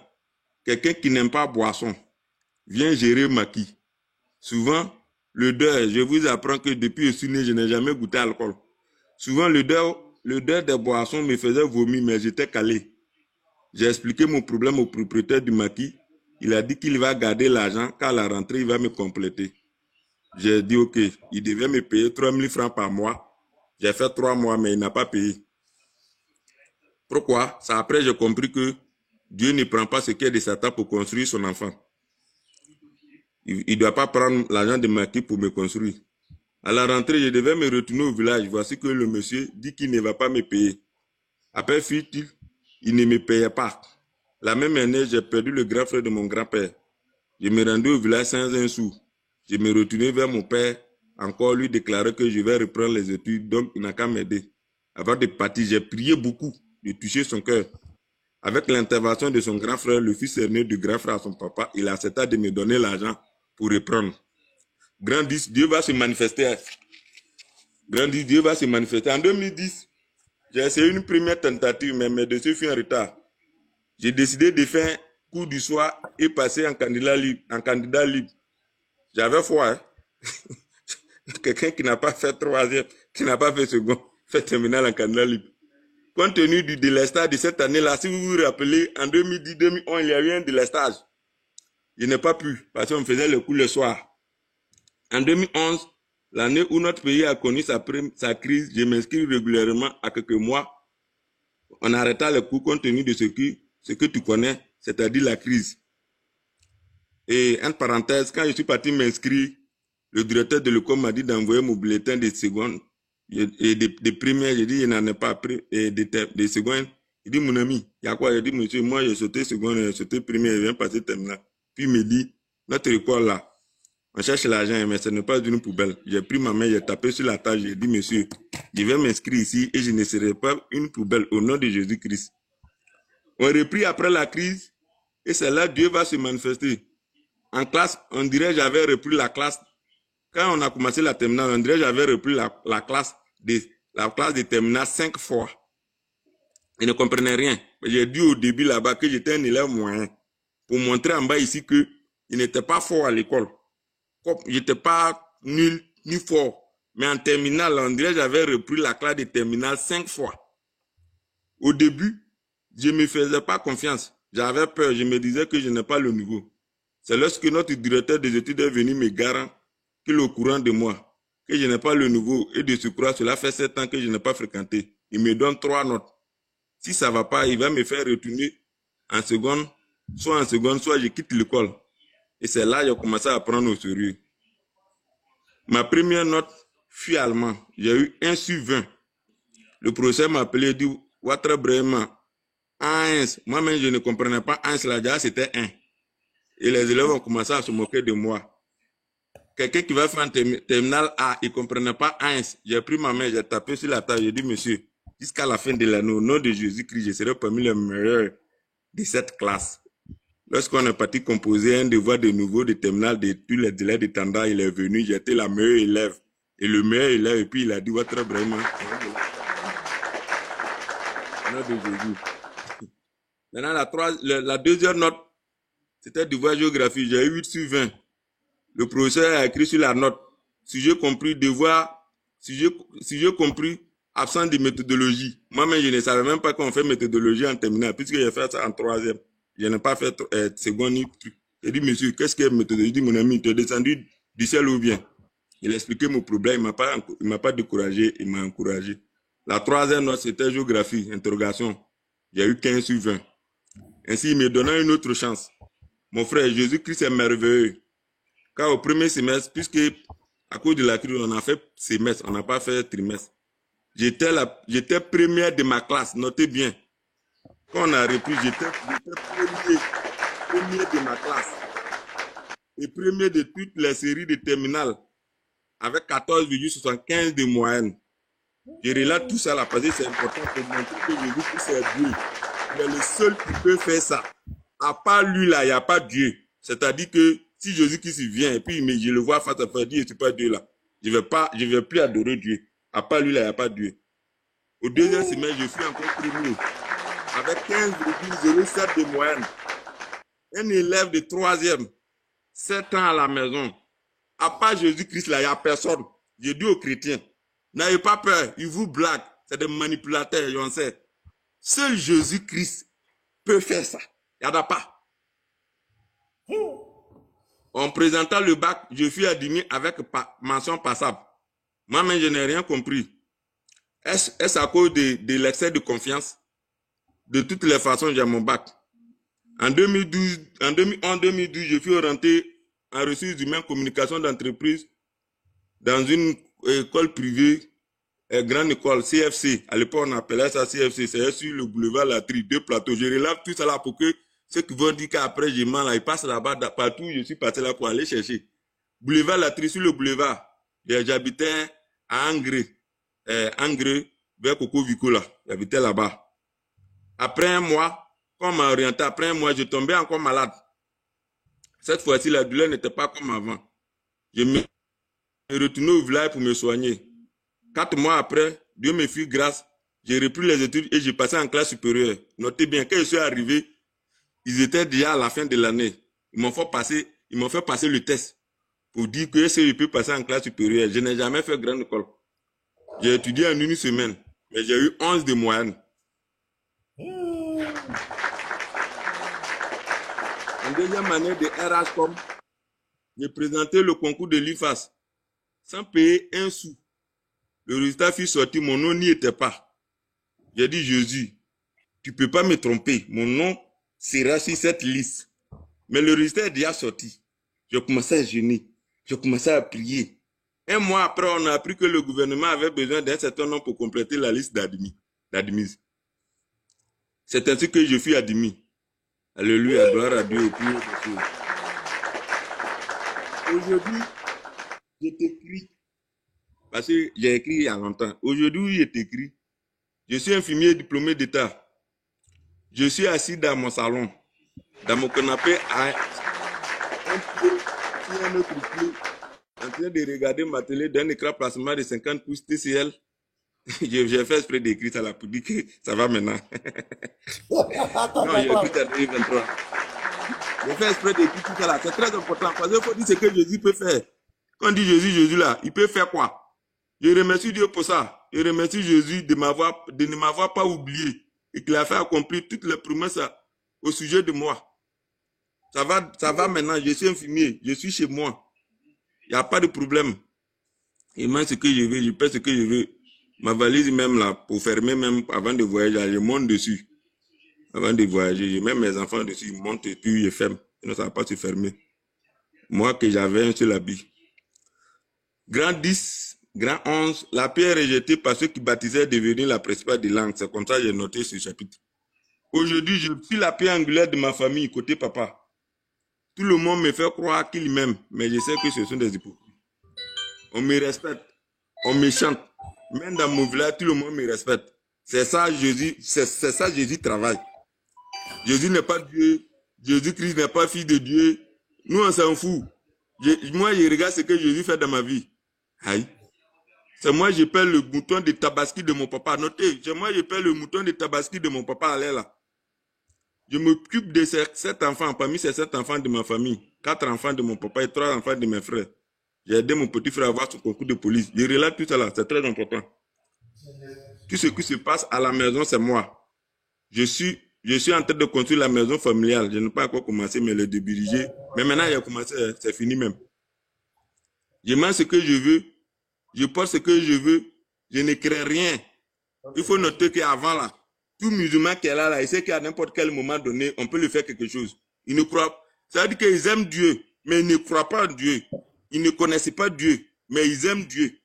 Quelqu'un qui n'aime pas boisson vient gérer maquis. Souvent, l'odeur, je vous apprends que depuis que je suis né, je n'ai jamais goûté à l'alcool. Souvent, l'odeur des boissons me faisait vomir, mais j'étais calé. J'ai expliqué mon problème au propriétaire du maquis. Il a dit qu'il va garder l'argent, car à la rentrée, il va me compléter. J'ai dit ok, il devait me payer 3 000 francs par mois. J'ai fait 3 mois, mais il n'a pas payé. Pourquoi? C'est après j'ai compris que Dieu ne prend pas ce qui est de Satan pour construire son enfant. Il ne doit pas prendre l'argent de maquis pour me construire. À la rentrée, je devais me retourner au village. Voici que le monsieur dit qu'il ne va pas me payer. Après, il ne me payait pas. La même année, j'ai perdu le grand frère de mon grand-père. Je me rendais au village sans un sou. Je me retournais vers mon père, encore lui déclarer que je vais reprendre les études, donc il n'a qu'à m'aider. Avant de partir, j'ai prié beaucoup de toucher son cœur. Avec l'intervention de son grand frère, le fils aîné du grand frère à son papa, il accepta de me donner l'argent pour reprendre. Grand 10, Dieu va se manifester. Grand 10, Dieu va se manifester. En 2010, j'ai essayé une première tentative, mais mes dossiers furent en retard. J'ai décidé de faire un cours du soir et passer en candidat libre. J'avais foi. Hein? Quelqu'un qui n'a pas fait 3e, qui n'a pas fait second, fait terminal en candidat libre. Compte tenu du délestage de cette année-là, si vous vous rappelez, en 2010-2011, il y a eu un délestage. Je n'ai pas pu, parce qu'on me faisait le cours le soir. En 2011, l'année où notre pays a connu sa crise, je m'inscris régulièrement à quelques mois. On arrêta le cours compte tenu de ce que tu connais, c'est-à-dire la crise. Et en parenthèse, quand je suis parti m'inscrire, le directeur de l'école m'a dit d'envoyer mon bulletin de seconde et de première. J'ai dit, il n'en est pas pris. Et de seconde, il dit, mon ami, il y a quoi? J'ai dit, monsieur, moi, j'ai sauté seconde, j'ai sauté première, je viens passer terminale. Puis il me dit, notre école là, on cherche l'argent, mais ce n'est pas une poubelle. J'ai pris ma main, j'ai tapé sur la table, j'ai dit, monsieur, je vais m'inscrire ici et je ne serai pas une poubelle au nom de Jésus-Christ. On reprit après la crise et c'est là que Dieu va se manifester. En classe, on dirait que j'avais repris la classe. Quand on a commencé la terminale, on dirait que j'avais repris la classe de terminale 5 fois. Je ne comprenais rien. J'ai dit au début là-bas que j'étais un élève moyen. Pour montrer en bas ici que je n'étais pas fort à l'école. Je n'étais pas nul ni fort. Mais en terminale, on dirait que j'avais repris la classe de terminale 5 fois. Au début, je ne me faisais pas confiance. J'avais peur. Je me disais que je n'ai pas le niveau. C'est lorsque notre directeur des études est venu me garantir qu'il est au courant de moi, que je n'ai pas le niveau et de ce courant, cela fait 7 ans que je n'ai pas fréquenté. Il me donne 3 notes. Si ça ne va pas, il va me faire retourner en seconde, soit je quitte l'école. Et c'est là que j'ai commencé à prendre au sérieux. Ma première note fut allemand. J'ai eu 1 sur 20. Le professeur m'a appelé et dit, Watra Brema, 1. Moi-même, je ne comprenais pas 1, là, déjà c'était 1. Et les élèves ont commencé à se moquer de moi. quelqu'un qui va faire un terminal A, il ne comprenait pas 1. J'ai pris ma main, j'ai tapé sur la table, j'ai dit, monsieur, jusqu'à la fin de l'année, au nom de Jésus-Christ, je serai parmi les meilleurs de cette classe. Lorsqu'on est parti composer un devoir de nouveau de terminal de tous les délais de tendance, il est venu, j'étais la meilleure élève. Et le meilleur élève, et puis il a dit, votre vraiment. Au nom de Jésus. Maintenant, la deuxième note, c'était devoir géographie. J'ai eu 8 sur 20. Le professeur a écrit sur la note, sujet compris, devoir, sujet compris, absence de méthodologie. Moi-même, je ne savais même pas qu'on fait méthodologie en terminale, puisque j'ai fait ça en 3e. Je n'ai pas fait seconde ni truc. J'ai dit, monsieur, qu'est-ce que méthodologie? Dit, mon ami, tu es descendu du ciel ou bien? Il a expliqué mon problème, il m'a pas découragé, il m'a encouragé. La 3e note, c'était géographie, interrogation. J'ai eu 15 sur 20. Ainsi, il me donna une autre chance. Mon frère, Jésus-Christ est merveilleux. Car au premier semestre, puisque à cause de la crise, on a fait semestre, on n'a pas fait trimestre. J'étais première de ma classe, notez bien. Quand on a repris, j'étais premier de ma classe. Et premier de toutes les séries de terminales, avec 14,75 de moyenne. Je relate tout ça là parce que c'est important pour montrer que Jésus-Christ est Dieu. Il est le seul qui peut faire ça. À part lui là, il n'y a pas Dieu. C'est-à-dire que si Jésus-Christ vient et puis je le vois face à face, dire je ne suis pas Dieu là. Je ne vais plus adorer Dieu. À part lui là, il n'y a pas Dieu. Au deuxième semestre, je suis encore premier. Avec 15,07 de moyenne. Un élève de 3e, 7 ans à la maison. À part Jésus-Christ là, il n'y a personne. J'ai dit aux chrétiens, n'ayez pas peur, ils vous blaguent. C'est des manipulateurs, j'en sais. Seul Jésus-Christ peut faire ça. Il n'y en a pas. En présentant le bac, je suis admis avec mention passable. Moi-même, je n'ai rien compris. Est-ce à cause de l'excès de confiance? De toutes les façons, j'ai mon bac. En 2012, je suis orienté en ressources humaines, communication d'entreprise dans une école privée, grande école, CFC. À l'époque, on appelait ça CFC. C'est sur le boulevard Latry, 2 plateaux. Je relève tout ça là pour que ceux qui vont dire qu'après, je mens là, ils passent là-bas, partout, je suis passé là pour aller chercher. Boulevard Latry, sur le boulevard. J'habitais à Angré, vers Coco Vico là. J'habitais là-bas. Après un mois, quand on m'a orienté, après un mois, je tombais encore malade. Cette fois-ci, la douleur n'était pas comme avant. Je me retourné au village pour me soigner. 4 mois après, Dieu me fit grâce. J'ai repris les études et j'ai passé en classe supérieure. Notez bien, quand je suis arrivé, ils étaient déjà à la fin de l'année. Ils m'ont fait passer le test pour dire que si je peux passer en classe supérieure. Je n'ai jamais fait grande école. J'ai étudié en une semaine, mais j'ai eu 11 de moyenne. En deuxième année de RH.com, j'ai présenté le concours de l'IFAS sans payer un sou. Le résultat fut sorti, mon nom n'y était pas. J'ai dit, Jésus, tu ne peux pas me tromper. Mon nom sera sur cette liste. Mais le résultat est déjà sorti. Je commençais à jeûner. Je commençais à prier. Un mois après, on a appris que le gouvernement avait besoin d'un certain nombre pour compléter la liste d'admis. C'est ainsi que je fus admis. Alléluia, gloire à Dieu. Aujourd'hui, je t'écris. Parce que j'ai écrit il y a longtemps. Aujourd'hui, je t'écris. Je suis infirmier diplômé d'État. Je suis assis dans mon salon, dans mon canapé, à un pied sur un autre pied, en train de regarder ma télé d'un écran plasma de 50 pouces TCL. J'ai fait exprès d'écrire ça là pour dire que ça va maintenant. Non, j'ai écrit en 2023. J'ai fait exprès d'écrire tout ça là. C'est très important parce qu'il faut dire ce que Jésus peut faire. Quand on dit Jésus là, il peut faire quoi? Je remercie Dieu pour ça. Je remercie Jésus de ne m'avoir pas oublié et qu'il a fait accomplir toutes les promesses au sujet de moi. Ça va maintenant, je suis infirmier, je suis chez moi. Il n'y a pas de problème. Je mange ce que je veux, je paie ce que je veux. Ma valise même là, pour fermer même avant de voyager, je monte dessus. Avant de voyager, je mets mes enfants dessus, je monte et puis je ferme. Sinon ça ne va pas se fermer. Moi que j'avais un seul habit. Grand 10, grand 11, la pierre est rejetée par ceux qui baptisaient devenir la principale des langues. C'est comme ça que j'ai noté ce chapitre. Aujourd'hui, je suis la pierre angulaire de ma famille, côté papa. Tout le monde me fait croire qu'il m'aime, mais je sais que ce sont des hypocrites. On me respecte. On me chante. Même dans mon village, tout le monde me respecte. C'est ça Jésus, c'est ça Jésus travaille. Jésus n'est pas Dieu. Jésus-Christ n'est pas fils de Dieu. Nous, on s'en fout. Moi, je regarde ce que Jésus fait dans ma vie. Aïe. C'est moi, je paie le mouton de Tabaski de mon papa. Notez, c'est moi, je paie le mouton de Tabaski de mon papa. Allez là. Je m'occupe de ces 7 enfants, parmi ces 7 enfants de ma famille. 4 enfants de mon papa et 3 enfants de mes frères. J'ai aidé mon petit frère à avoir son concours de police. Je relate tout ça là, c'est très important. Tout ce qui se passe à la maison, c'est moi. Je suis en train de construire la maison familiale. Je n'ai pas encore commencé, mais le diriger. Mais maintenant, il a commencé, c'est fini même. Je mange ce que je veux. Je porte ce que je veux. Je ne crée rien. Il faut noter qu'avant là, tout musulman qui est là, il sait qu'à n'importe quel moment donné, on peut lui faire quelque chose. Il ne croit pas. Ça veut dire qu'ils aiment Dieu, mais ils ne croient pas en Dieu. Ils ne connaissent pas Dieu, mais ils aiment Dieu.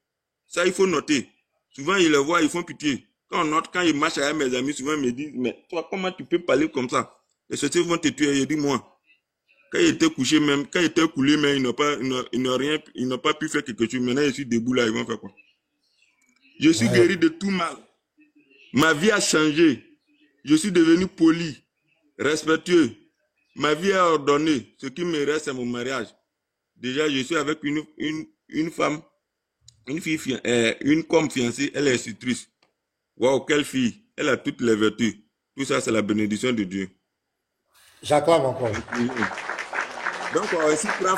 Ça, il faut noter. Souvent, ils le voient, ils font pitié. Quand on note, quand ils marchent avec mes amis, souvent ils me disent, mais toi, comment tu peux parler comme ça? Les sorciers vont te tuer. Je dis, moi, quand ils étaient couchés même, quand ils étaient coulés, mais ils n'ont pas pu faire quelque chose. Maintenant, je suis debout là, ils vont faire quoi? Je suis guéri de tout mal. Ma vie a changé. Je suis devenu poli, respectueux. Ma vie a ordonné. Ce qui me reste, c'est mon mariage. Déjà, je suis avec une femme, une comme fiancée, elle est institutrice. Waouh, quelle fille. Elle a toutes les vertus. Tout ça, c'est la bénédiction de Dieu. J'acclame encore. Donc, on va aussi faire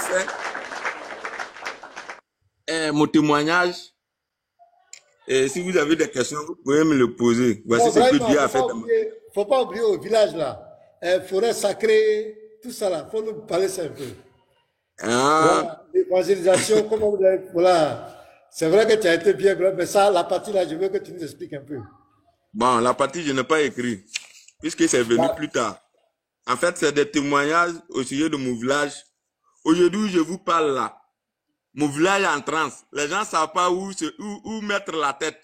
mon témoignage. Et si vous avez des questions, vous pouvez me le poser. Voici ce que Dieu a fait. Il ne faut pas oublier au village là. Forêt sacrée, tout ça là. Il faut nous parler ça un peu. Voilà, l'évangélisation, comment vous avez. Voilà. C'est vrai que tu as été bien, mais ça, la partie là, je veux que tu nous expliques un peu. Bon, la partie, je n'ai pas écrit, puisque c'est venu plus tard. En fait, c'est des témoignages au sujet de mon village. Aujourd'hui, je vous parle là. Mon village est en transe. Les gens ne savent pas où mettre la tête.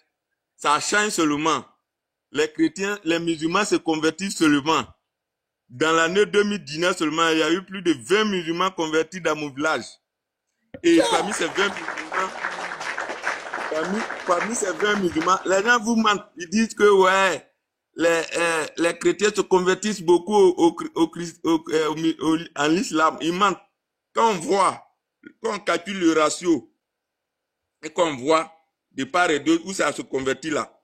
Ça change seulement. Les chrétiens, les musulmans se convertissent seulement. Dans l'année 2019 seulement, il y a eu plus de 20 musulmans convertis dans mon village. Et parmi ces 20 musulmans, les gens vous mentent. Ils disent que ouais, les chrétiens se convertissent beaucoup en l'islam. Ils mentent. Quand on calcule le ratio et qu'on voit de part et d'autre où ça se convertit là,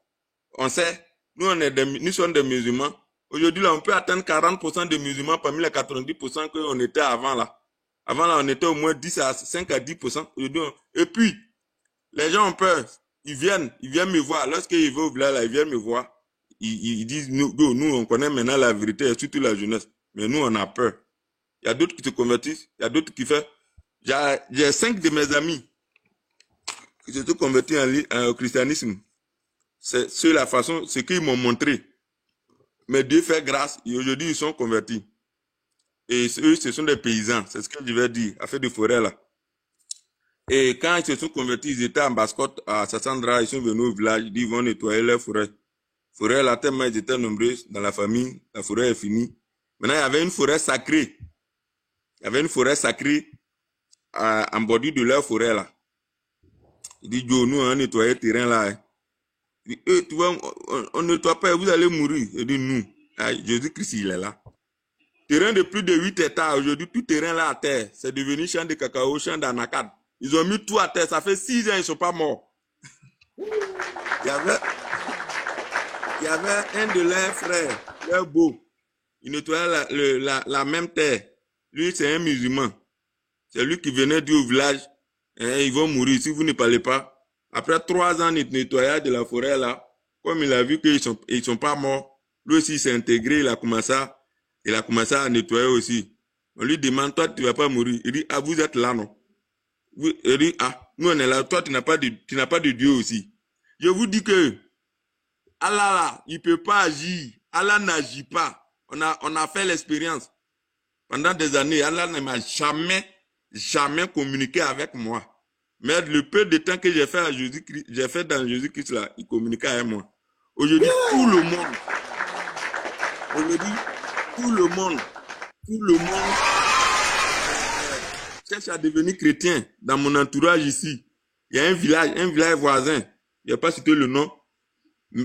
on sait, nous sommes des musulmans. Aujourd'hui, là, on peut atteindre 40% de musulmans parmi les 90% qu'on était avant là. Avant là, on était au moins 5 à 10%. Et puis, les gens ont peur. Ils viennent me voir. Lorsqu'ils vont au village là, ils viennent me voir. Ils disent, nous, on connaît maintenant la vérité, et surtout la jeunesse. Mais nous, on a peur. Il y a d'autres qui se convertissent. Il y a d'autres qui font. J'ai 5 de mes amis qui se sont convertis au christianisme. C'est ce qu'ils m'ont montré. Mais Dieu fait grâce et aujourd'hui ils sont convertis. Et eux, ce sont des paysans, c'est ce que je vais dire, à faire de forêt là. Et quand ils se sont convertis, ils étaient en Basse-Côte à Sassandra, ils sont venus au village, ils vont nettoyer leur forêt. Forêt là, tellement ils étaient nombreux dans la famille, la forêt est finie. Maintenant, il y avait une forêt sacrée. Il y avait une forêt sacrée en bordure de leur forêt là. Il dit, Joe, nous, on nettoie le terrain là. Hein. Il dit, tu vois, on ne nettoie pas, vous allez mourir. Il dit, nous, Jésus-Christ, il est là. Terrain de plus de 8 hectares, aujourd'hui, tout terrain là à terre, c'est devenu champ de cacao, champ d'anacade. Ils ont mis tout à terre, ça fait 6 ans, ils ne sont pas morts. Il y avait un de leurs frères, leur beau, il nettoyait la même terre. Lui, c'est un musulman. C'est lui qui venait dire au village, hein, ils vont mourir si vous ne parlez pas. Après 3 ans de nettoyage de la forêt là, comme il a vu qu'ils sont pas morts, lui aussi s'est intégré, il a commencé à nettoyer aussi. On lui demande, toi tu ne vas pas mourir. Il dit, ah vous êtes là non? Il dit, ah nous on est là, toi tu n'as pas de Dieu aussi. Je vous dis que Allah là, il ne peut pas agir. Allah n'agit pas. On a fait l'expérience. Pendant des années, Allah ne m'a jamais communiqué avec moi. Mais le peu de temps que j'ai fait dans Jésus-Christ là, il communiquait avec moi. Aujourd'hui, tout le monde cherche à devenir chrétien dans mon entourage ici. il y a un village voisin, je n'ai pas cité le nom,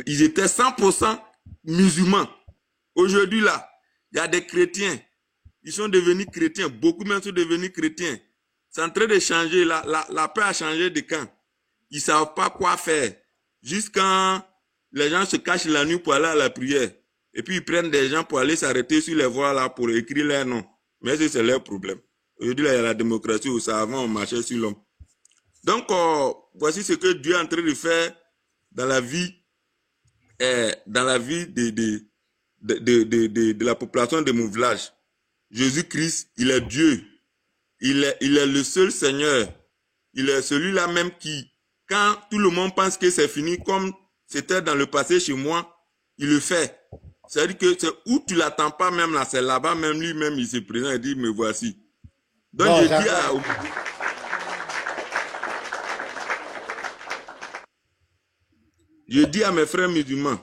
ils étaient 100% musulmans. Aujourd'hui, là, il y a des chrétiens. Ils sont devenus chrétiens. Beaucoup même sont devenus chrétiens. C'est en train de changer. La paix a changé de camp. Ils ne savent pas quoi faire. Juste quand les gens se cachent la nuit pour aller à la prière. Et puis ils prennent des gens pour aller s'arrêter sur les voies là pour écrire leur nom. Mais c'est leur problème. Aujourd'hui, là, il y a la démocratie où ça avant on marchait sur l'homme. Donc, voici ce que Dieu est en train de faire dans la vie, de la population de mon village. Jésus-Christ, il est Dieu. Il est le seul Seigneur. Il est celui-là même qui, quand tout le monde pense que c'est fini, comme c'était dans le passé chez moi, il le fait. C'est-à-dire que c'est où tu l'attends pas même là, c'est là-bas, même lui-même, il se présente et dit, me voici. Donc non, je dis à mes frères musulmans,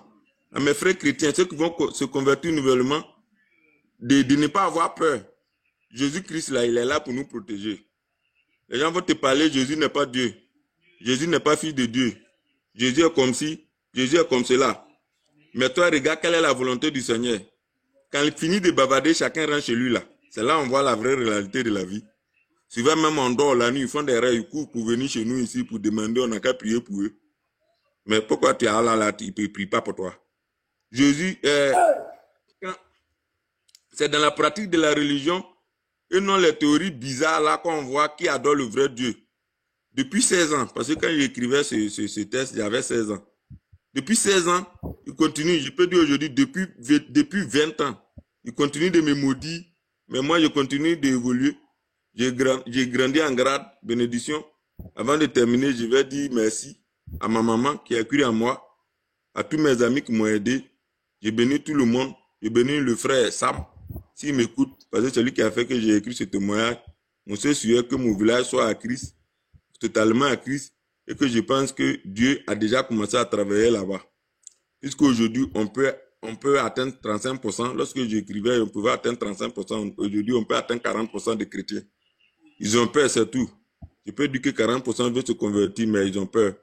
à mes frères chrétiens, ceux qui vont se convertir nouvellement, de ne pas avoir peur. Jésus-Christ, là, il est là pour nous protéger. Les gens vont te parler, Jésus n'est pas Dieu. Jésus n'est pas fils de Dieu. Jésus est comme ci, Jésus est comme cela. Mais toi, regarde quelle est la volonté du Seigneur. Quand il finit de bavarder, chacun rentre chez lui là. C'est là qu'on voit la vraie réalité de la vie. Souvent même en dehors la nuit, ils font des rêves, ils courent pour venir chez nous ici pour demander, on n'a qu'à prier pour eux. Mais pourquoi tu es là, tu ne pries pas pour toi? Jésus, c'est dans la pratique de la religion et non les théories bizarres là qu'on voit qui adorent le vrai Dieu. Depuis 16 ans, parce que quand j'écrivais ce texte, j'avais 16 ans. Depuis 16 ans, il continue, je peux dire aujourd'hui, depuis 20 ans, il continue de me maudire, mais moi je continue d'évoluer. J'ai grandi en grade, bénédiction. Avant de terminer, je vais dire merci à ma maman qui a cru en moi, à tous mes amis qui m'ont aidé. J'ai béni tout le monde. J'ai béni le frère Sam, s'il m'écoute, parce que c'est lui qui a fait que j'ai écrit ce témoignage. On s'est sûr que mon village soit à Christ, totalement à Christ, et que je pense que Dieu a déjà commencé à travailler là-bas. Puisqu'aujourd'hui, on peut atteindre 35%. Lorsque j'écrivais, on pouvait atteindre 35%. Aujourd'hui, on peut atteindre 40% de chrétiens. Ils ont peur, c'est tout. Je peux dire que 40% veulent se convertir, mais ils ont peur.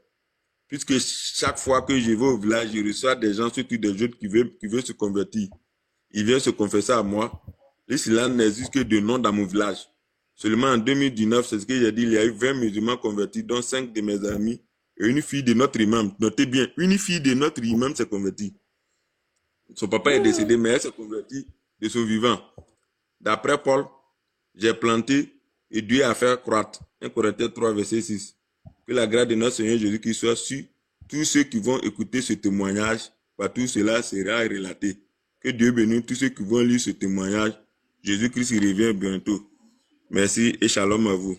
Puisque chaque fois que je vais au village, je reçois des gens, surtout des jeunes qui veulent se convertir. Ils viennent se confesser à moi. L'islam n'existe que de nom dans mon village. Seulement en 2019, c'est ce que j'ai dit, il y a eu 20 musulmans convertis, dont 5 de mes amis et une fille de notre imam. Notez bien, une fille de notre imam s'est convertie. Son papa est décédé, mais elle s'est convertie de son vivant. D'après Paul, j'ai planté et Dieu a fait croître. 1 Corinthiens 3, verset 6. Que la grâce de notre Seigneur Jésus-Christ soit sur tous ceux qui vont écouter ce témoignage, par tout cela sera relaté. Que Dieu bénisse tous ceux qui vont lire ce témoignage. Jésus-Christ revient bientôt. Merci et shalom à vous.